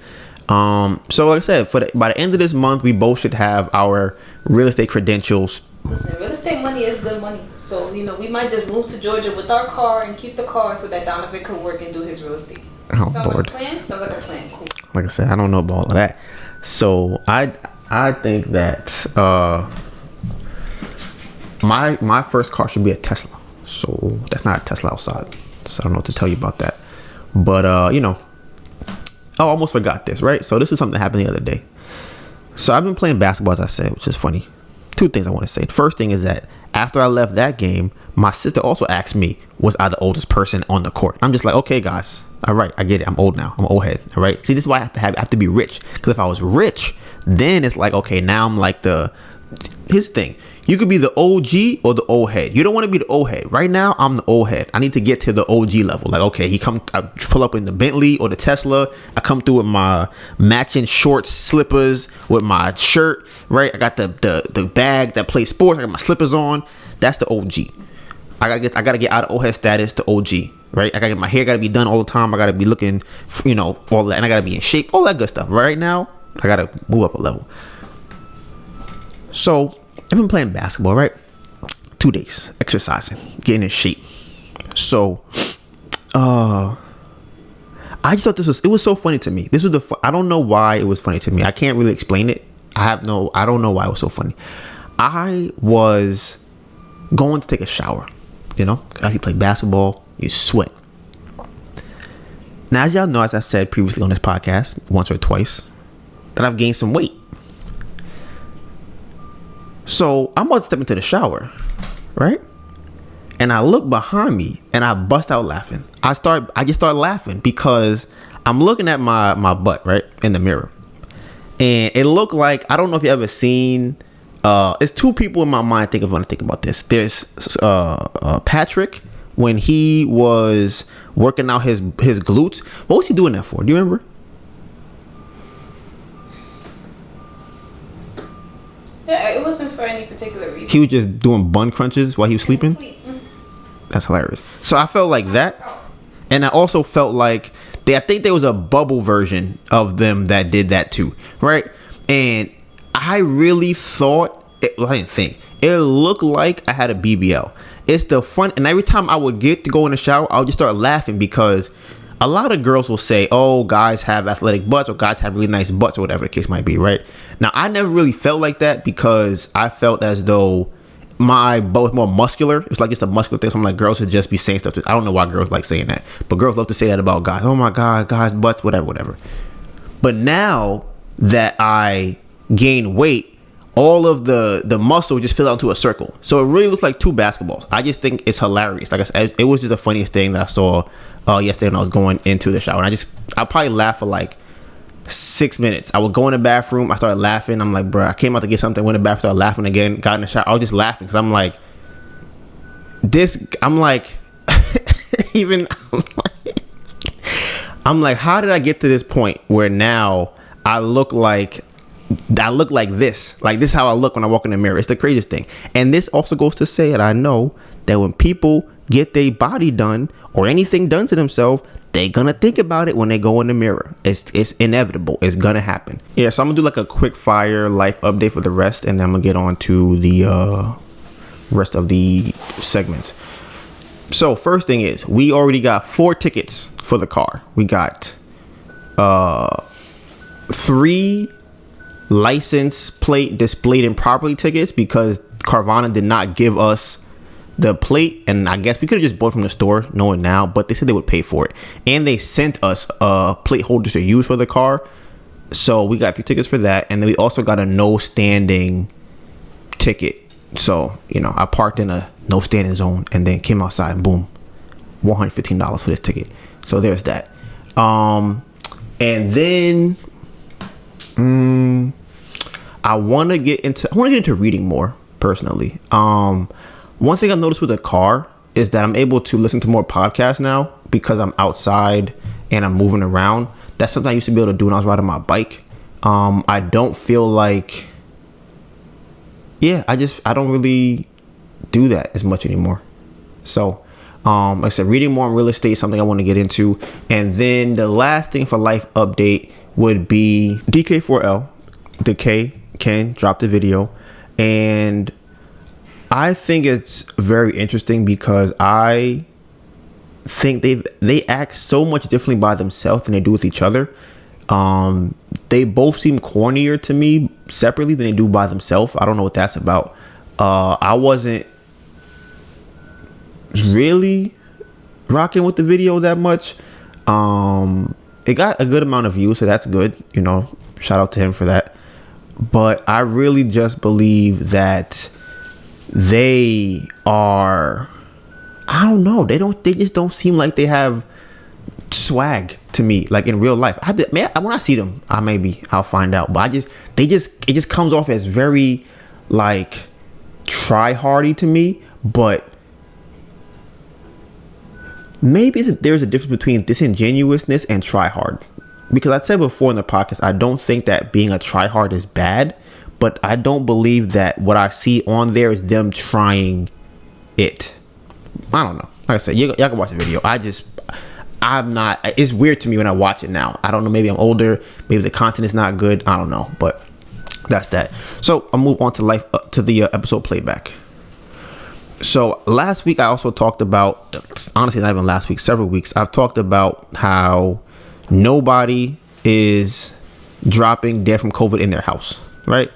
So like I said, by the end of this month, we both should have our real estate credentials. Listen, real estate money is good money. So, we might just move to Georgia with our car and keep the car so that Donovan could work and do his real estate. Oh, Sounds Lord. like a plan? Sounds like a plan. Cool. Like I said, I don't know about all of that. So I think that my first car should be a Tesla. So that's not a Tesla outside. So I don't know what to tell you about that. But I almost forgot this, right? So this is something that happened the other day. So I've been playing basketball, as I said, which is funny. 2 things I want to say. The first thing is that after I left that game, my sister also asked me, was I the oldest person on the court? I'm just like, okay, guys. All right, I get it. I'm old now. I'm an old head. All right. See, this is why I have to be rich. Because if I was rich, then it's like, okay, now I'm like here's the thing. You could be the OG or the old head. You don't want to be the old head. Right now, I'm the old head. I need to get to the OG level. Like, okay, I pull up in the Bentley or the Tesla. I come through with my matching shorts, slippers, with my shirt, right? I got the bag that plays sports. I got my slippers on. That's the OG. I gotta get out of old head status to OG, right? My hair gotta be done all the time. I gotta be looking, all that, and I gotta be in shape, all that good stuff. Right now, I gotta move up a level. So I've been playing basketball, right? 2 days, exercising, getting in shape. So, I just thought it was so funny to me. This was I don't know why it was funny to me. I can't really explain it. I don't know why it was so funny. I was going to take a shower. As you play basketball, you sweat. Now, as y'all know, as I've said previously on this podcast, once or twice, that I've gained some weight. So I'm about to step into the shower, right? And I look behind me and I bust out laughing. I just start laughing because I'm looking at my butt, right, in the mirror. And it looked like, I don't know if you ever seen, it's 2 people in my mind when I think about this. There's Patrick when he was working out his glutes. What was he doing that for? Do you remember? Yeah, it wasn't for any particular reason. He was just doing bun crunches while he was sleeping. That's hilarious. So I felt like that, and I also felt like I think there was a bubble version of them that did that too, right? And I really thought, I didn't think it looked like I had a BBL. It's the fun, and every time I would get to go in the shower, I would just start laughing because a lot of girls will say, "Oh, guys have athletic butts, or guys have really nice butts, or whatever the case might be," right? Now, I never really felt like that because I felt as though my butt was more muscular. It's like it's a muscular thing. So I'm like, girls should just be saying stuff. I don't know why girls like saying that, but girls love to say that about guys. Oh my God, guys' butts, whatever. But now that I gain weight, all of the muscle just fill out into a circle. So it really looks like two basketballs. I just think it's hilarious. Like I said, it was just the funniest thing that I saw yesterday when I was going into the shower. And I probably laughed for like 6 minutes. I would go in the bathroom. I started laughing. I'm like, bro, I came out to get something. Went in the bathroom, started laughing again. Got in the shower. I was just laughing because I'm like, even I'm like, how did I get to this point where now I look like this? Like, this is how I look when I walk in the mirror. It's the craziest thing. And this also goes to say that I know that when people get their body done or anything done to themselves, they're gonna think about it when they go in the mirror. It's inevitable. It's gonna happen. Yeah, so I'm gonna do like a quick fire life update for the rest, and then I'm gonna get on to the rest of the segments. So first thing is, we already got 4 tickets for the car. We got 3 license plate displayed improperly tickets because Carvana did not give us the plate, and I guess we could have just bought from the store knowing now, but they said they would pay for it, and they sent us plate holders to use for the car. So we got 3 tickets for that, and then we also got a no standing ticket. So, you know, I parked in a no standing zone and then came outside and boom, $115 for this ticket. So there's that. And then I want to get into reading more personally. One thing I've noticed with the car is that I'm able to listen to more podcasts now because I'm outside and I'm moving around. That's something I used to be able to do when I was riding my bike. I don't feel like, I don't really do that as much anymore. So, like I said, reading more on real estate is something I want to get into. And then the last thing for life update would be DK4L. The Ken dropped a video, and I think it's very interesting because I think they act so much differently by themselves than they do with each other. They both seem cornier to me separately than they do by themselves. I don't know what that's about. I wasn't really rocking with the video that much. It got a good amount of views, so that's good. You know, shout out to him for that. But I really just believe that they are, I don't know, they just don't seem like they have swag to me, like in real life. When I see them, I'll find out, but it just comes off as very like try hardy to me. But maybe there's a difference between disingenuousness and try hard, because I said before in the podcast, I don't think that being a try hard is bad, but I don't believe that what I see on there is them trying it. I don't know. Like I said, y'all can watch the video. I'm not, it's weird to me when I watch it now. I don't know, maybe I'm older, maybe the content is not good, I don't know, but that's that. So I'll move on to the episode playback. So last week I also talked about, honestly not even last week, several weeks, I've talked about how nobody is dropping dead from COVID in their house, right?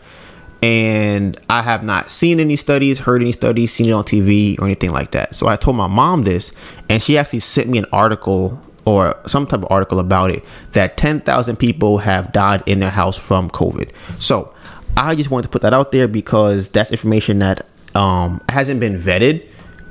And I have not seen any studies, heard any studies, seen it on TV or anything like that. So I told my mom this, and she actually sent me an article or some type of article about it, that 10,000 people have died in their house from COVID. So I just wanted to put that out there because that's information that hasn't been vetted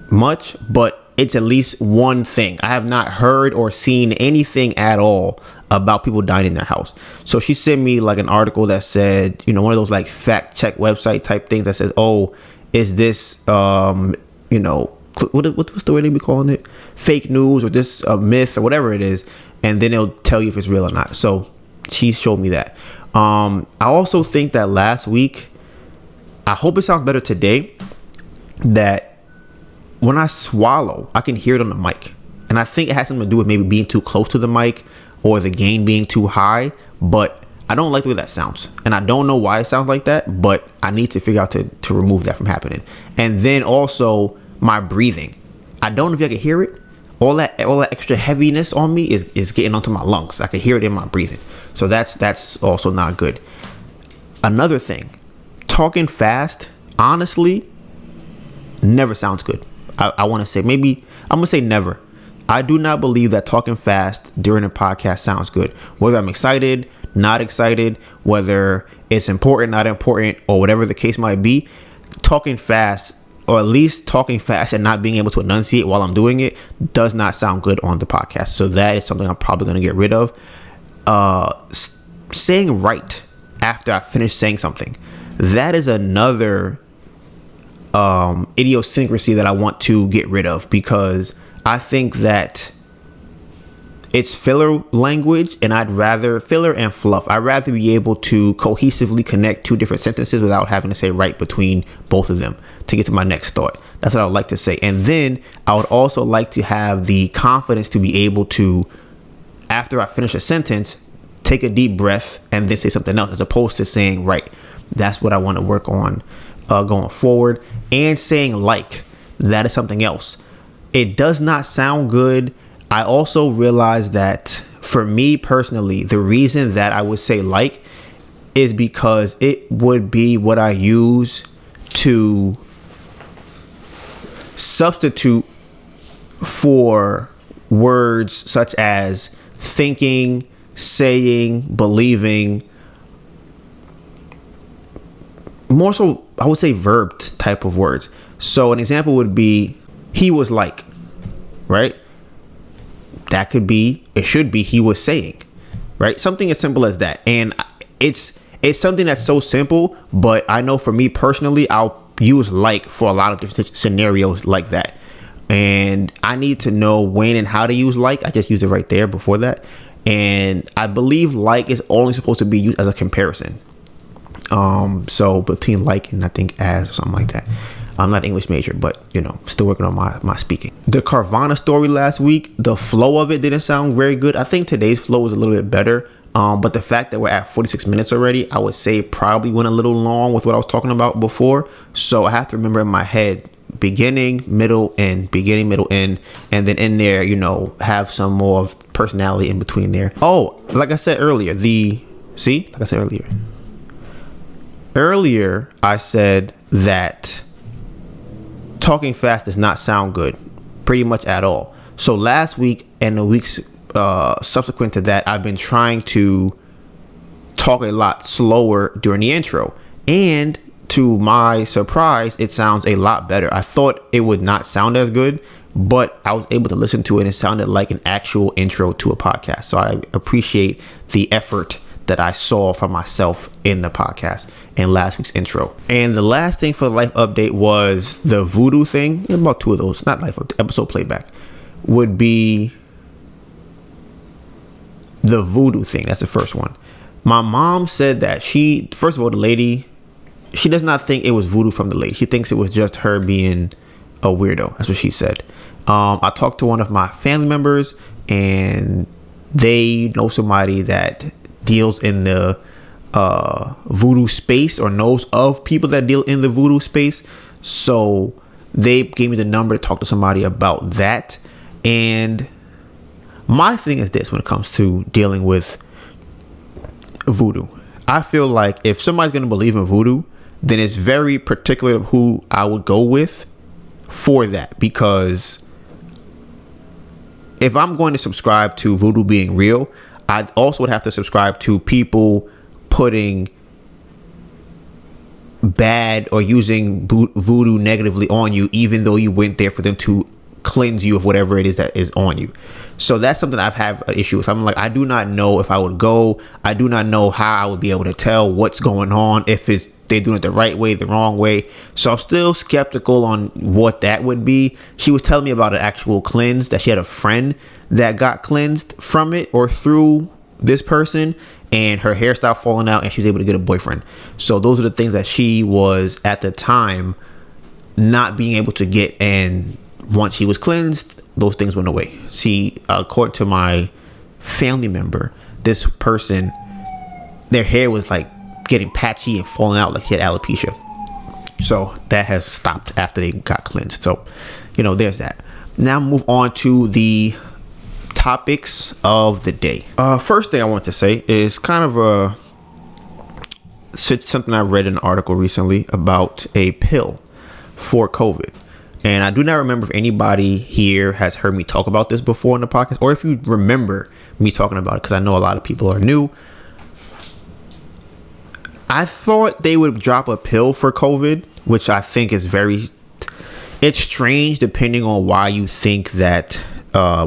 much, but it's at least one thing. I have not heard or seen anything at all about people dying in their house. So she sent me like an article that said, you know, one of those like fact check website type things that says, oh, is this, you know, what's the way they be calling it? Fake news, or this myth, or whatever it is. And then it'll tell you if it's real or not. So she showed me that. I also think that last week I hope it sounds better today, that when I swallow, I can hear it on the mic. And I think it has something to do with maybe being too close to the mic or the gain being too high. But I don't like the way that sounds. And I don't know why it sounds like that, but I need to figure out to remove that from happening. And then also my breathing. I don't know if you can hear it. All that extra heaviness on me is getting onto my lungs. I can hear it in my breathing. So that's also not good. Another thing, talking fast, honestly, never sounds good. I want to say, maybe I'm gonna say never. I do not believe that talking fast during a podcast sounds good. Whether I'm excited, not excited, whether it's important, not important, or whatever the case might be, talking fast, or at least talking fast and not being able to enunciate while I'm doing it, does not sound good on the podcast. So that is something I'm probably going to get rid of. Saying right after I finish saying something, that is another idiosyncrasy that I want to get rid of, because I think that it's filler language, and I'd rather filler and fluff. I'd rather be able to cohesively connect two different sentences without having to say right between both of them to get to my next thought. That's what I would like to say. And then I would also like to have the confidence to be able to, after I finish a sentence, take a deep breath and then say something else, as opposed to saying right. That's what I want to work on going forward. And saying like, that is something else. It does not sound good. I also realized that for me personally, the reason that I would say like is because it would be what I use to substitute for words such as thinking, saying, believing. More so, I would say verb type of words. So an example would be, he was like, right? That could be, it should be, he was saying, right? Something as simple as that. And it's something that's so simple, but I know for me personally, I'll use like for a lot of different scenarios like that. And I need to know when and how to use like. I just used it right there before that. And I believe like is only supposed to be used as a comparison. So between like and I think as or something like that. I'm not an English major, but still working on my speaking. The Carvana story last week, the flow of it didn't sound very good. I think today's flow was a little bit better. But the fact that we're at 46 minutes already, I would say probably went a little long with what I was talking about before. So I have to remember in my head, beginning, middle, end, beginning, middle, end, and then in there, have some more of personality in between there. Oh, like I said earlier, Earlier, I said that talking fast does not sound good pretty much at all. So last week and the weeks subsequent to that, I've been trying to talk a lot slower during the intro, and to my surprise, it sounds a lot better. I thought it would not sound as good, but I was able to listen to it and it sounded like an actual intro to a podcast. So I appreciate the effort that I saw from myself in the podcast and last week's intro. And the last thing for the life update was the Voodoo thing. About two of those, not life update, episode playback, would be the Voodoo thing. That's the first one. My mom said that first of all, the lady, she does not think it was voodoo from the lady. She thinks it was just her being a weirdo. That's what she said. I talked to one of my family members, and they know somebody that deals in the voodoo space, or knows of people that deal in the voodoo space. So they gave me the number to talk to somebody about that. And my thing is this: when it comes to dealing with voodoo, I feel like if somebody's going to believe in voodoo, then it's very particular who I would go with for that. Because if I'm going to subscribe to voodoo being real, I also would have to subscribe to people putting bad or using voodoo negatively on you, even though you went there for them to cleanse you of whatever it is that is on you. So that's something I've had an issue with. I'm like, I do not know if I would go. I do not know how I would be able to tell what's going on, if they're doing it the right way, the wrong way. So I'm still skeptical on what that would be. She was telling me about an actual cleanse, that she had a friend that got cleansed from it or through this person, and her hair stopped falling out, and she was able to get a boyfriend. So those are the things that she was at the time not being able to get, and once she was cleansed, those things went away. See, according to my family member, this person, their hair was like getting patchy and falling out like she had alopecia. So that has stopped after they got cleansed. So, there's that. Now move on to the topics of the day. First thing I want to say is kind of something I read in an article recently about a pill for COVID. And I do not remember if anybody here has heard me talk about this before in the podcast, or if you remember me talking about it, because I know a lot of people are new. I thought they would drop a pill for COVID, which I think is it's strange depending on why you think that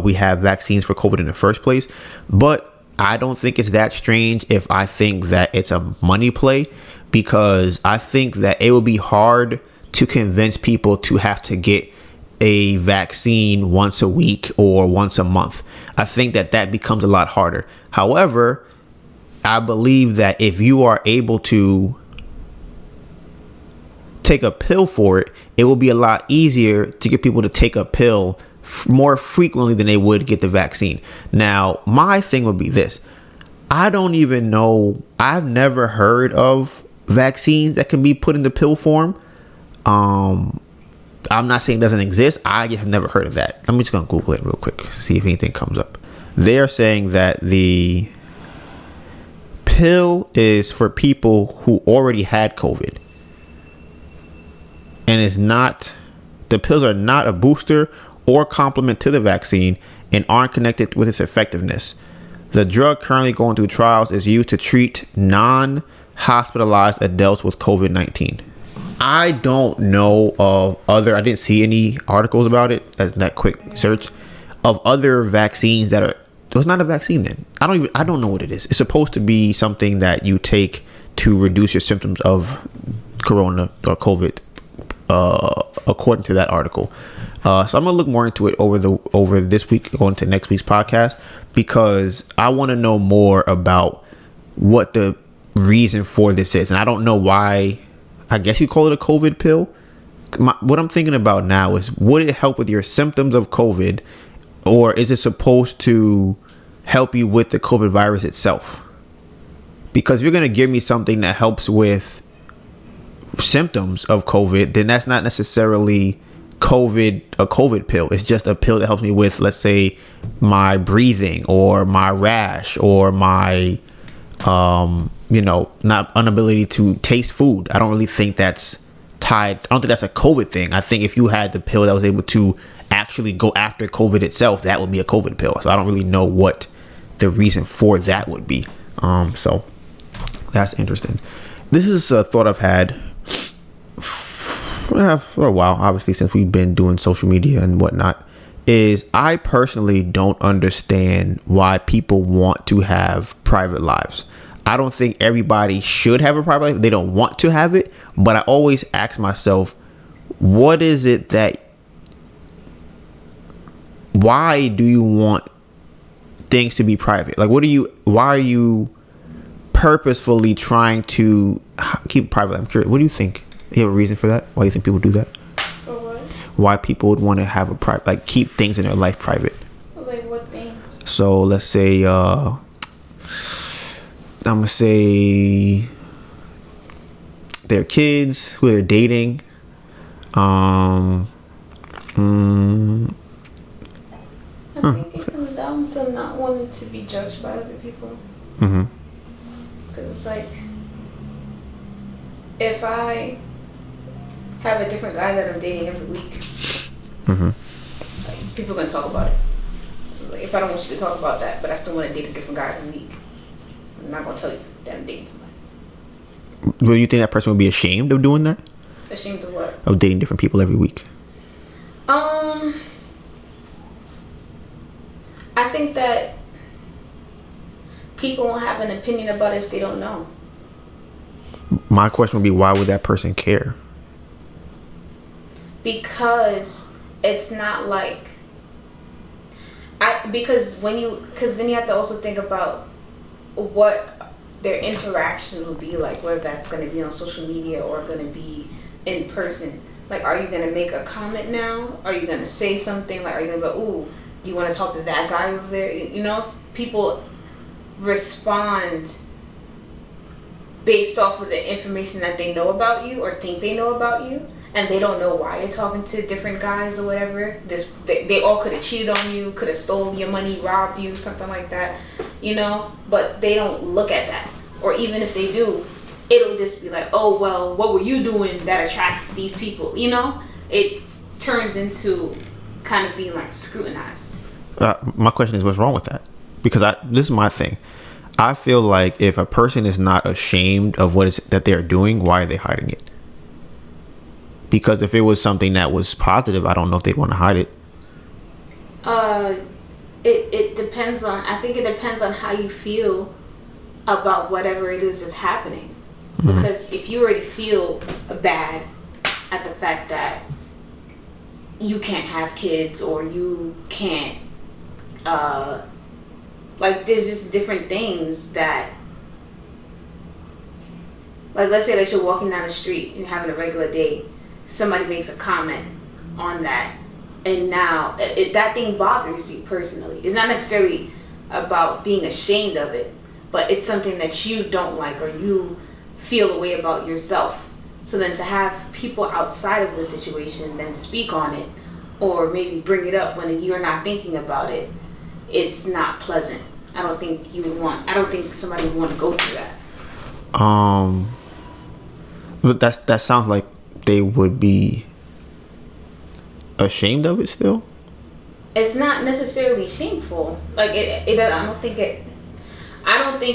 we have vaccines for COVID in the first place. But I don't think it's that strange if I think that it's a money play, because I think that it would be hard to convince people to have to get a vaccine once a week or once a month. I think that becomes a lot harder. However, I believe that if you are able to take a pill for it, it will be a lot easier to get people to take a pill more frequently than they would get the vaccine. Now, my thing would be this. I don't even know. I've never heard of vaccines that can be put into pill form. I'm not saying it doesn't exist. I just have never heard of that. I'm just going to Google it real quick, see if anything comes up. They're saying that the pill is for people who already had COVID. And the pills are not a booster or complement to the vaccine and aren't connected with its effectiveness. The drug currently going through trials is used to treat non-hospitalized adults with COVID-19. I don't know of I didn't see any articles about it as that quick search of other vaccines that are. It's not a vaccine then. I don't know what it is. It's supposed to be something that you take to reduce your symptoms of corona or COVID, according to that article. So I'm gonna look more into it over this week, going to next week's podcast, because I want to know more about what the reason for this is, and I don't know why. I guess you call it a COVID pill. What I'm thinking about now is, would it help with your symptoms of COVID, or is it supposed to help you with the COVID virus itself? Because if you're going to give me something that helps with symptoms of COVID, then that's not necessarily a COVID pill. It's just a pill that helps me with, let's say, my breathing or my rash or my not inability to taste food. I don't really think that's tied. I don't think that's a COVID thing. I think if you had the pill that was able to actually go after COVID itself, that would be a COVID pill. So I don't really know what the reason for that would be. So that's interesting. This is a thought I've had for a while, obviously, since we've been doing social media and whatnot. Is I personally don't understand why people want to have private lives. I don't think everybody should have a private life. They don't want to have it. But I always ask myself, what is it why do you want things to be private? Like, why are you purposefully trying to keep it private? I'm curious. What do you think? You have a reason for that? Why do you think people do that? For what? Why people would want to have keep things in their life private? Like what things? So let's say, I'm gonna say their kids, who they're dating. I think it comes down to not wanting to be judged by other people. Mm-hmm. Because it's like, if I have a different guy that I'm dating every week, mm-hmm. like, people are gonna talk about it. So like, if I don't want you to talk about that, but I still want to date a different guy every week, I'm not gonna tell you that I'm dating somebody. Will you think that person would be ashamed of doing that? Ashamed of what? Of dating different people every week. I think that people won't have an opinion about it if they don't know. My question would be, why would that person care? Because it's not like because then you have to also think about what their interaction will be like, whether that's going to be on social media or going to be in person. Like, are you going to make a comment now? Are you going to say something? Like, are you going to go, ooh, do you want to talk to that guy over there? You know, people respond based off of the information that they know about you or think they know about you, and they don't know why you're talking to different guys or whatever. They all could have cheated on you, could have stolen your money, robbed you, something like that, you know, but they don't look at that. Or even if they do, it'll just be like, oh, well, what were you doing that attracts these people, you know? It turns into kind of being like scrutinized. My question is, what's wrong with that? Because this is my thing. I feel like if a person is not ashamed of what is that they're doing, why are they hiding it? Because if it was something that was positive, I don't know if they'd want to hide it. It depends on, I think it depends on how you feel about whatever it is that's happening. Mm-hmm. Because if you already feel bad at the fact that you can't have kids or you can't, like, there's just different things that, like, let's say that you're walking down the street and having a regular day, somebody makes a comment on that, and now that thing bothers you personally. It's not necessarily about being ashamed of it, but it's something that you don't like or you feel a way about yourself. So then to have people outside of the situation then speak on it or maybe bring it up when you're not thinking about it, it's not pleasant. I don't think somebody would want to go through that. But that sounds like they would be ashamed of it still. It's not necessarily shameful. Like I don't think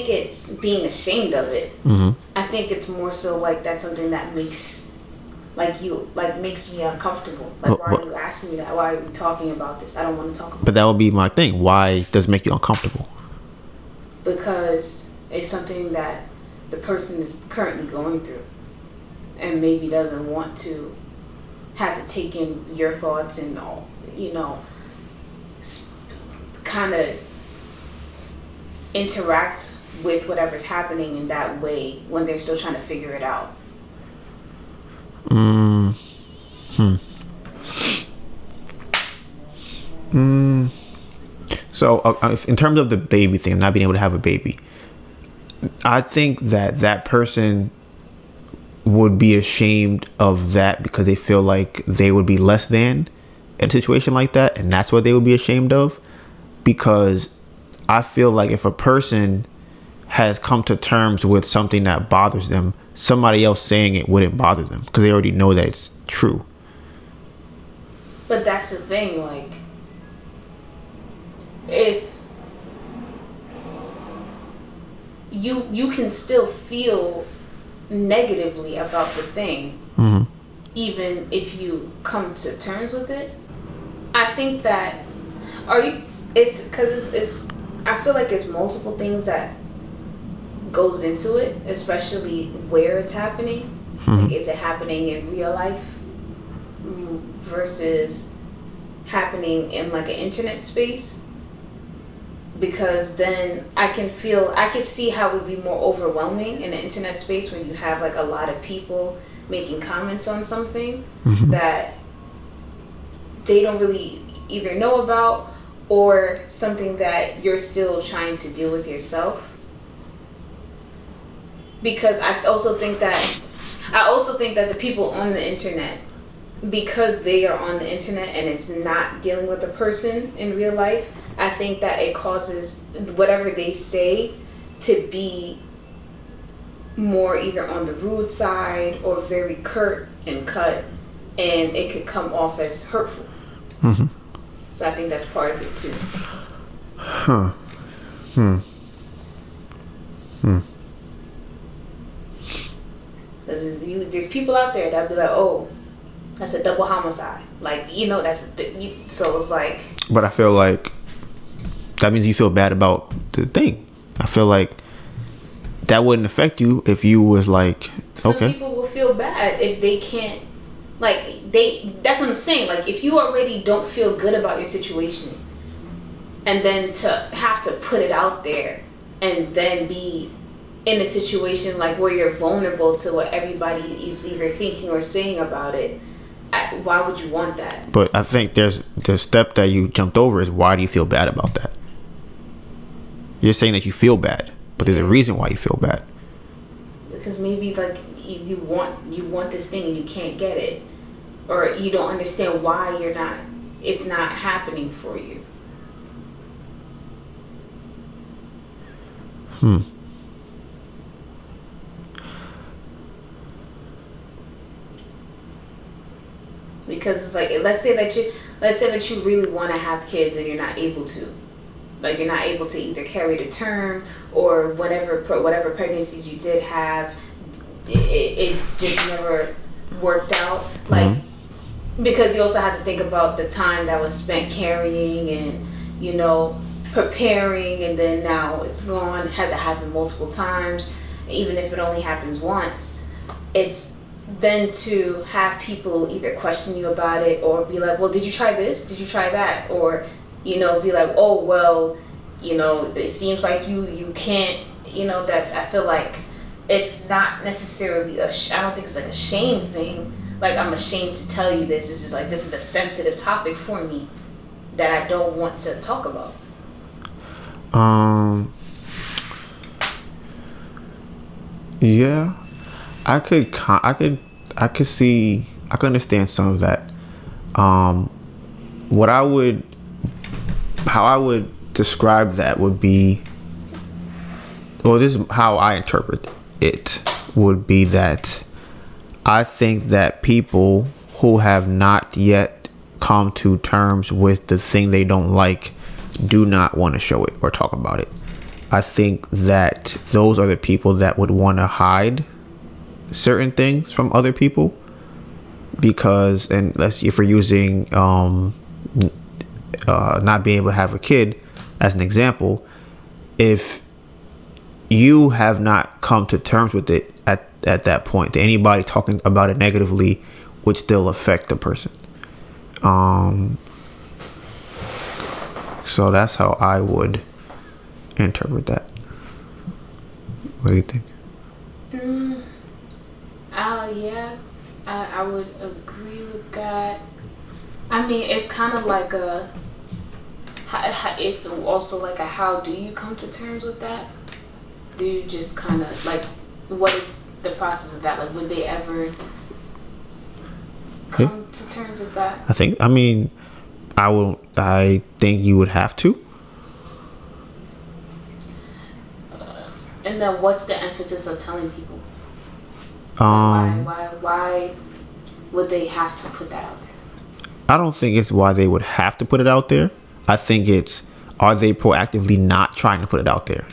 it's being ashamed of it. Mm-hmm. I think it's more so like that's something that makes me uncomfortable. Like, why are you asking me that? Why are you talking about this? I don't want to talk about it. But that would be my thing. Why does it make you uncomfortable? Because it's something that the person is currently going through and maybe doesn't want to have to take in your thoughts and all, you know, kind of interact with whatever's happening in that way when they're still trying to figure it out. So in terms of the baby thing, not being able to have a baby, I think that person would be ashamed of that because they feel like they would be less than in a situation like that, and that's what they would be ashamed of. Because I feel like if a person has come to terms with something that bothers them, somebody else saying it wouldn't bother them because they already know that it's true. But that's the thing, like, if you can still feel negatively about the thing, mm-hmm. even if you come to terms with it. I think that it's because it's I feel like it's multiple things that goes into it, especially where it's happening. Mm-hmm. Like, is it happening in real life versus happening in like an internet space? Because then I can see how it would be more overwhelming in the internet space when you have like a lot of people making comments on something mm-hmm. that they don't really either know about or something that you're still trying to deal with yourself. Because I also think that the people on the internet, because they are on the internet and it's not dealing with a person in real life, I think that it causes whatever they say to be more either on the rude side or very curt and cut, and it could come off as hurtful. Mm-hmm. So I think that's part of it too. Because there's people out there that be like, oh, that's a double homicide. Like, you know, so it's like. But I feel like that means you feel bad about the thing. I feel like that wouldn't affect you if you was like, some okay. People will feel bad if they can't, like, that's what I'm saying. Like, if you already don't feel good about your situation and then to have to put it out there and then be in a situation like where you're vulnerable to what everybody is either thinking or saying about it. Why would you want that? But I think there's the step that you jumped over is, why do you feel bad about that? You're saying that you feel bad, but there's a reason why you feel bad. Because maybe like you want this thing and you can't get it, or you don't understand why it's not happening for you. Because it's like, let's say that you really want to have kids and you're not able to. Like, you're not able to either carry to term, or whatever pregnancies you did have, it just never worked out. Like, because you also have to think about the time that was spent carrying and, you know, preparing, and then now it's gone. Has it happened multiple times? Even if it only happens once, it's then to have people either question you about it, or be like, well, did you try this? Did you try that? Or, you know, be like, oh, well, you know, it seems like you can't, you know, that I feel like it's not necessarily I don't think it's like a shame thing. Like, I'm ashamed to tell you this. This is a sensitive topic for me that I don't want to talk about. Yeah, I could understand some of that. How I would describe that would be, or this is how I interpret it, would be that I think that people who have not yet come to terms with the thing they don't like do not want to show it or talk about it. I think that those are the people that would want to hide certain things from other people, because, and if we're using not being able to have a kid as an example, if you have not come to terms with it at that point, anybody talking about it negatively would still affect the person. So that's how I would interpret that. What do you think? Yeah, I would agree with that. I mean, it's kind of like it's also like how do you come to terms with that? Do you just kind of like, what is the process of that? Like, would they ever come to terms with that? I think you would have to. And then what's the emphasis of telling people? Why would they have to put that out there? I don't think it's why they would have to put it out there. I think it's, are they proactively not trying to put it out there?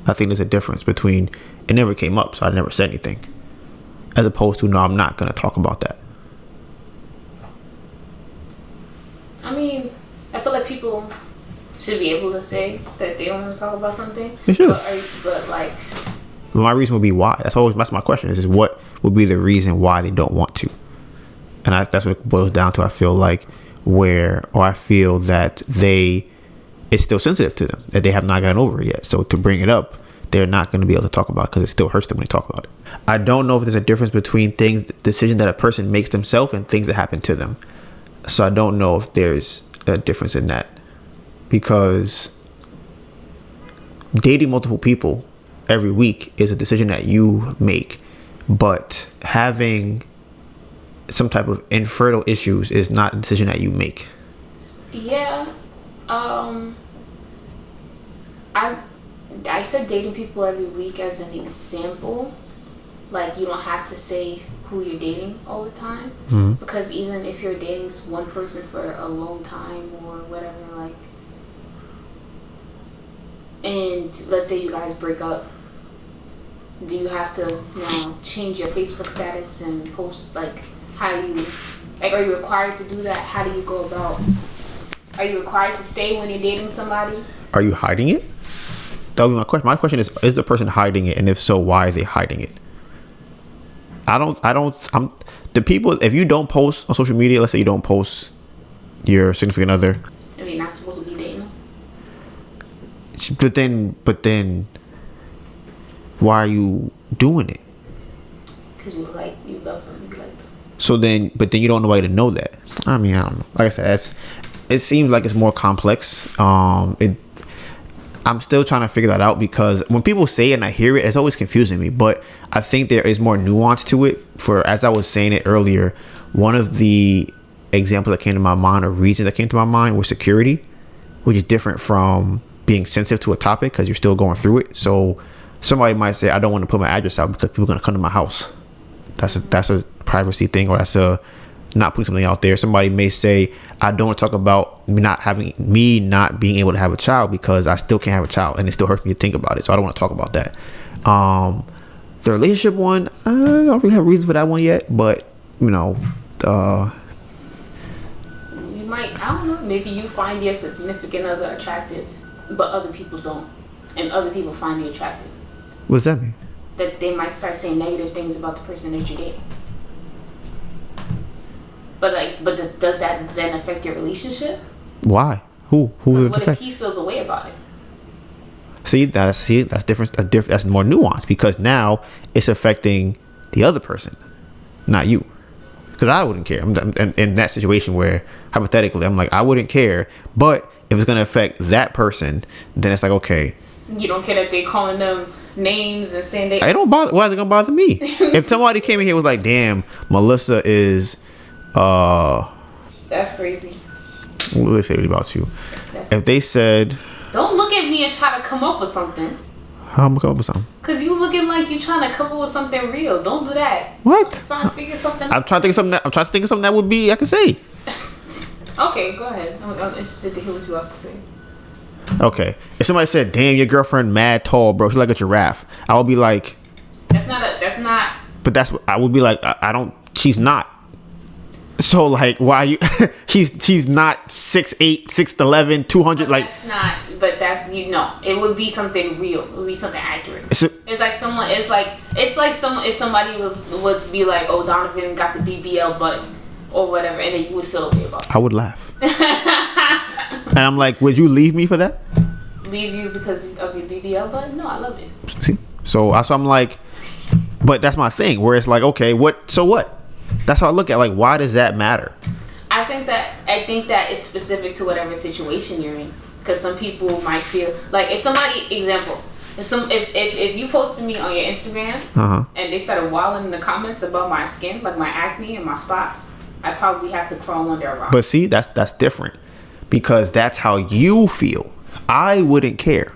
I think there's a difference between, it never came up, so I never said anything, as opposed to, no, I'm not going to talk about that. I mean, I feel like people should be able to say that they don't want to talk about something. They should. But like, my reason would be why. That's my question. Is what would be the reason why they don't want to? And that's what it boils down to. I feel like I feel that it's still sensitive to them, that they have not gotten over it yet. So to bring it up, they're not going to be able to talk about it because it still hurts them when they talk about it. I don't know if there's a difference between decisions that a person makes themselves and things that happen to them. So I don't know if there's a difference in that, because dating multiple people every week is a decision that you make, but having some type of infertile issues is not a decision that you make. Yeah. I said dating people every week as an example. Like, you don't have to say who you're dating all the time. Mm-hmm. Because even if you're dating one person for a long time or whatever, like, and let's say you guys break up, do you have to, change your Facebook status and post, like, are you required to do that? How do you go about, are you required to say when you're dating somebody? Are you hiding it? That would be my question. My question is the person hiding it? And if so, why are they hiding it? The people, if you don't post on social media, let's say you don't post your significant other. Are you not supposed to be dating them? But then why are you doing it? Because you love them, you like them. So then, but then you don't know nobody to know that. I mean, I don't know. Like I said, it seems like it's more complex. I'm still trying to figure that out, because when people say it and I hear it, it's always confusing me. But I think there is more nuance to it. For, as I was saying it earlier, one of the examples that came to my mind, or reasons that came to my mind, was security, which is different from being sensitive to a topic, because you're still going through it. So somebody might say, I don't want to put my address out because people are going to come to my house. That's a privacy thing, or that's a not putting something out there. Somebody may say, I don't want to talk about me not being able to have a child because I still can't have a child, and it still hurts me to think about it, so I don't want to talk about that. The relationship one, I don't really have a reason for that one yet, but you know, you might, I don't know, maybe you find your significant other attractive, but other people don't, and other people find you attractive. What does that mean? That they might start saying negative things about the person that you're dating. But does that then affect your relationship? Why? Who would what affect? If he feels a way about it? That's different. That's more nuanced, because now it's affecting the other person, not you. Because I wouldn't care. I'm in that situation where, hypothetically, I'm like, I wouldn't care. But if it's gonna affect that person, then it's like, okay. You don't care that they calling them names and saying they. I don't bother. Why is it gonna bother me? If somebody came in here and was like, damn, Melissa is. That's crazy. What do they say about you? If they said, don't look at me and try to come up with something. How am I gonna come up with something? Cause you looking like you trying to come up with something real. Don't do that. What? Try to figure something. I'm trying to think of something that would be I can say. Okay, go ahead. I'm interested to hear what you have to say. Okay, if somebody said, "Damn, your girlfriend mad tall, bro. She's like a giraffe," I would be like, That's not. But that's what I would be like. I don't. She's not. So like, why you? she's not 6'8", 6'11", 200. Like that's not. But that's it would be something real. It would be something accurate. It's like someone. It's like someone. If somebody would be like, "Oh, Donovan got the BBL butt," or whatever, and then you would feel a way about it. I would laugh. And I'm like, would you leave me for that? Leave you because of your BBL butt? No, I love it. See, so I'm like, but that's my thing. Where it's like, okay, what? So what? That's how I look at like, why does that matter? I think that it's specific to whatever situation you're in, because some people might feel like if you posted me on your Instagram and they started wilding in the comments about my skin, like my acne and my spots, I probably have to crawl under a rock. But see, that's different, because that's how you feel. I wouldn't care.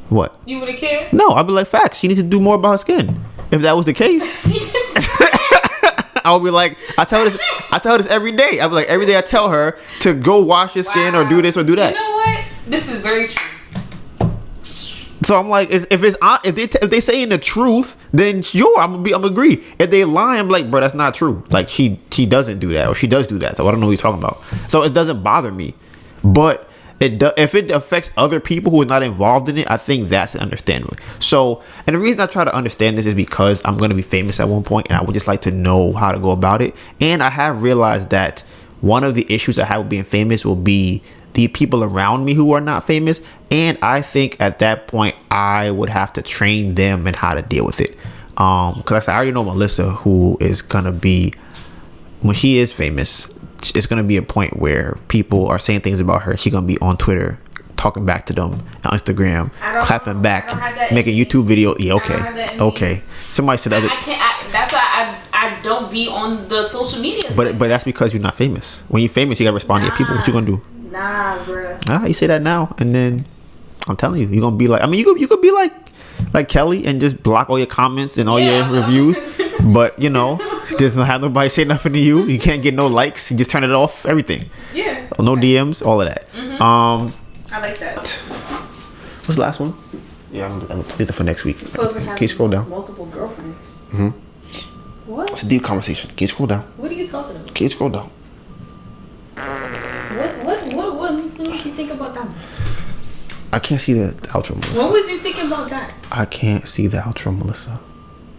What? You wouldn't care? No, I'd be like, facts. She needs to do more about her skin. If that was the case. I would be like, I tell her this every day. I'd be like, every day I tell her to go wash your skin or do this or do that. You know what? This is very true. So I'm like, if they saying the truth, then sure, I'm gonna agree. If they lying, I'm like, bro, that's not true. Like she doesn't do that, or she does do that. So I don't know what you're talking about. So it doesn't bother me, but if it affects other people who are not involved in it, I think that's understandable. So, and the reason I try to understand this is because I'm going to be famous at one point, and I would just like to know how to go about it. And I have realized that one of the issues I have with being famous will be the people around me who are not famous. And I think at that point, I would have to train them in how to deal with it. Because I already know Melissa, who is going to be, when she is famous, it's going to be a point where people are saying things about her. She's going to be on Twitter talking back to them, on Instagram, clapping back, making YouTube video. Yeah, okay. Somebody said I can't. That's why I don't be on the social media. But that's because you're not famous. When you're famous, you got to respond to your people. What you going to do? Nah, bruh. You say that now, and then I'm telling you, you're going to be like, I mean, you could be like Kelly and just block all your comments and all your reviews. But you know, doesn't have nobody say nothing to you. You can't get no likes. You just turn it off. Everything. Yeah. No DMs. All of that. I like that. What's the last one? Yeah, I'm gonna do that for next week. Can you scroll down? Multiple girlfriends. What? It's a deep conversation. Can you scroll down? What are you talking about? Can you scroll down? What did you think about that? I can't see the outro, Melissa. What was you thinking about that? I can't see the outro, Melissa.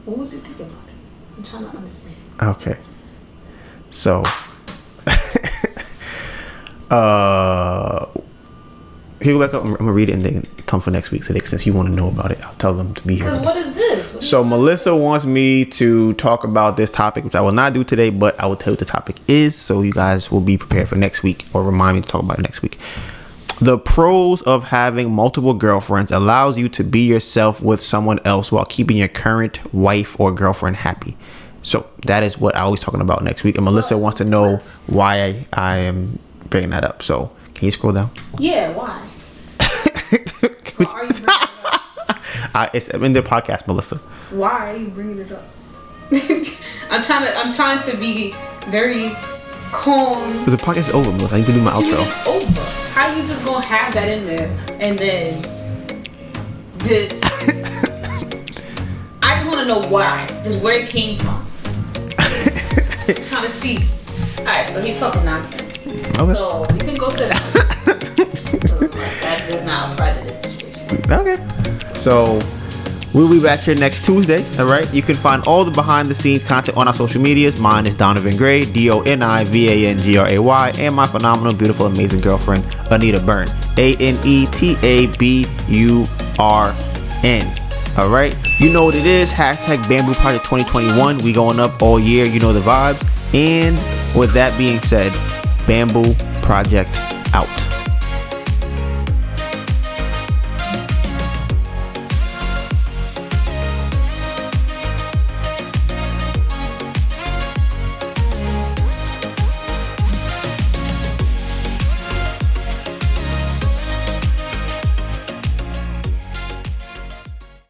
What was you thinking about it? I'm trying to understand. Okay. So, Here, go back up. I'm gonna read it and then come for next week. So since you want to know about it, I'll tell them to be here. Because what is this? So Melissa wants me to talk about this topic, which I will not do today, but I will tell you what the topic is, so you guys will be prepared for next week, or remind me to talk about it next week. The pros of having multiple girlfriends allows you to be yourself with someone else while keeping your current wife or girlfriend happy. So that is what I was talking about next week, and Melissa wants to know why I am bringing that up. So can you scroll down? Yeah, why? Why are you bringing it up? It's in the podcast, Melissa. Why are you bringing it up? I'm trying to be very calm. But the podcast is over, Melissa. I need to do my outro. It's over. How you just gonna have that in there and then just? I just want to know why, just where it came from. Trying to see. All right, so he's talking nonsense. Okay. So you can go sit down. That does not apply to this situation. Okay. So we'll be back here next Tuesday. All right. You can find all the behind the scenes content on our social medias. Mine is Donovan Gray, DONIVANGRAY, and my phenomenal, beautiful, amazing girlfriend, Anita Byrne, ANETABURN. All right. You know what it is. Hashtag Bamboo Project 2021. We going up all year. You know the vibe. And with that being said, Bamboo Project out.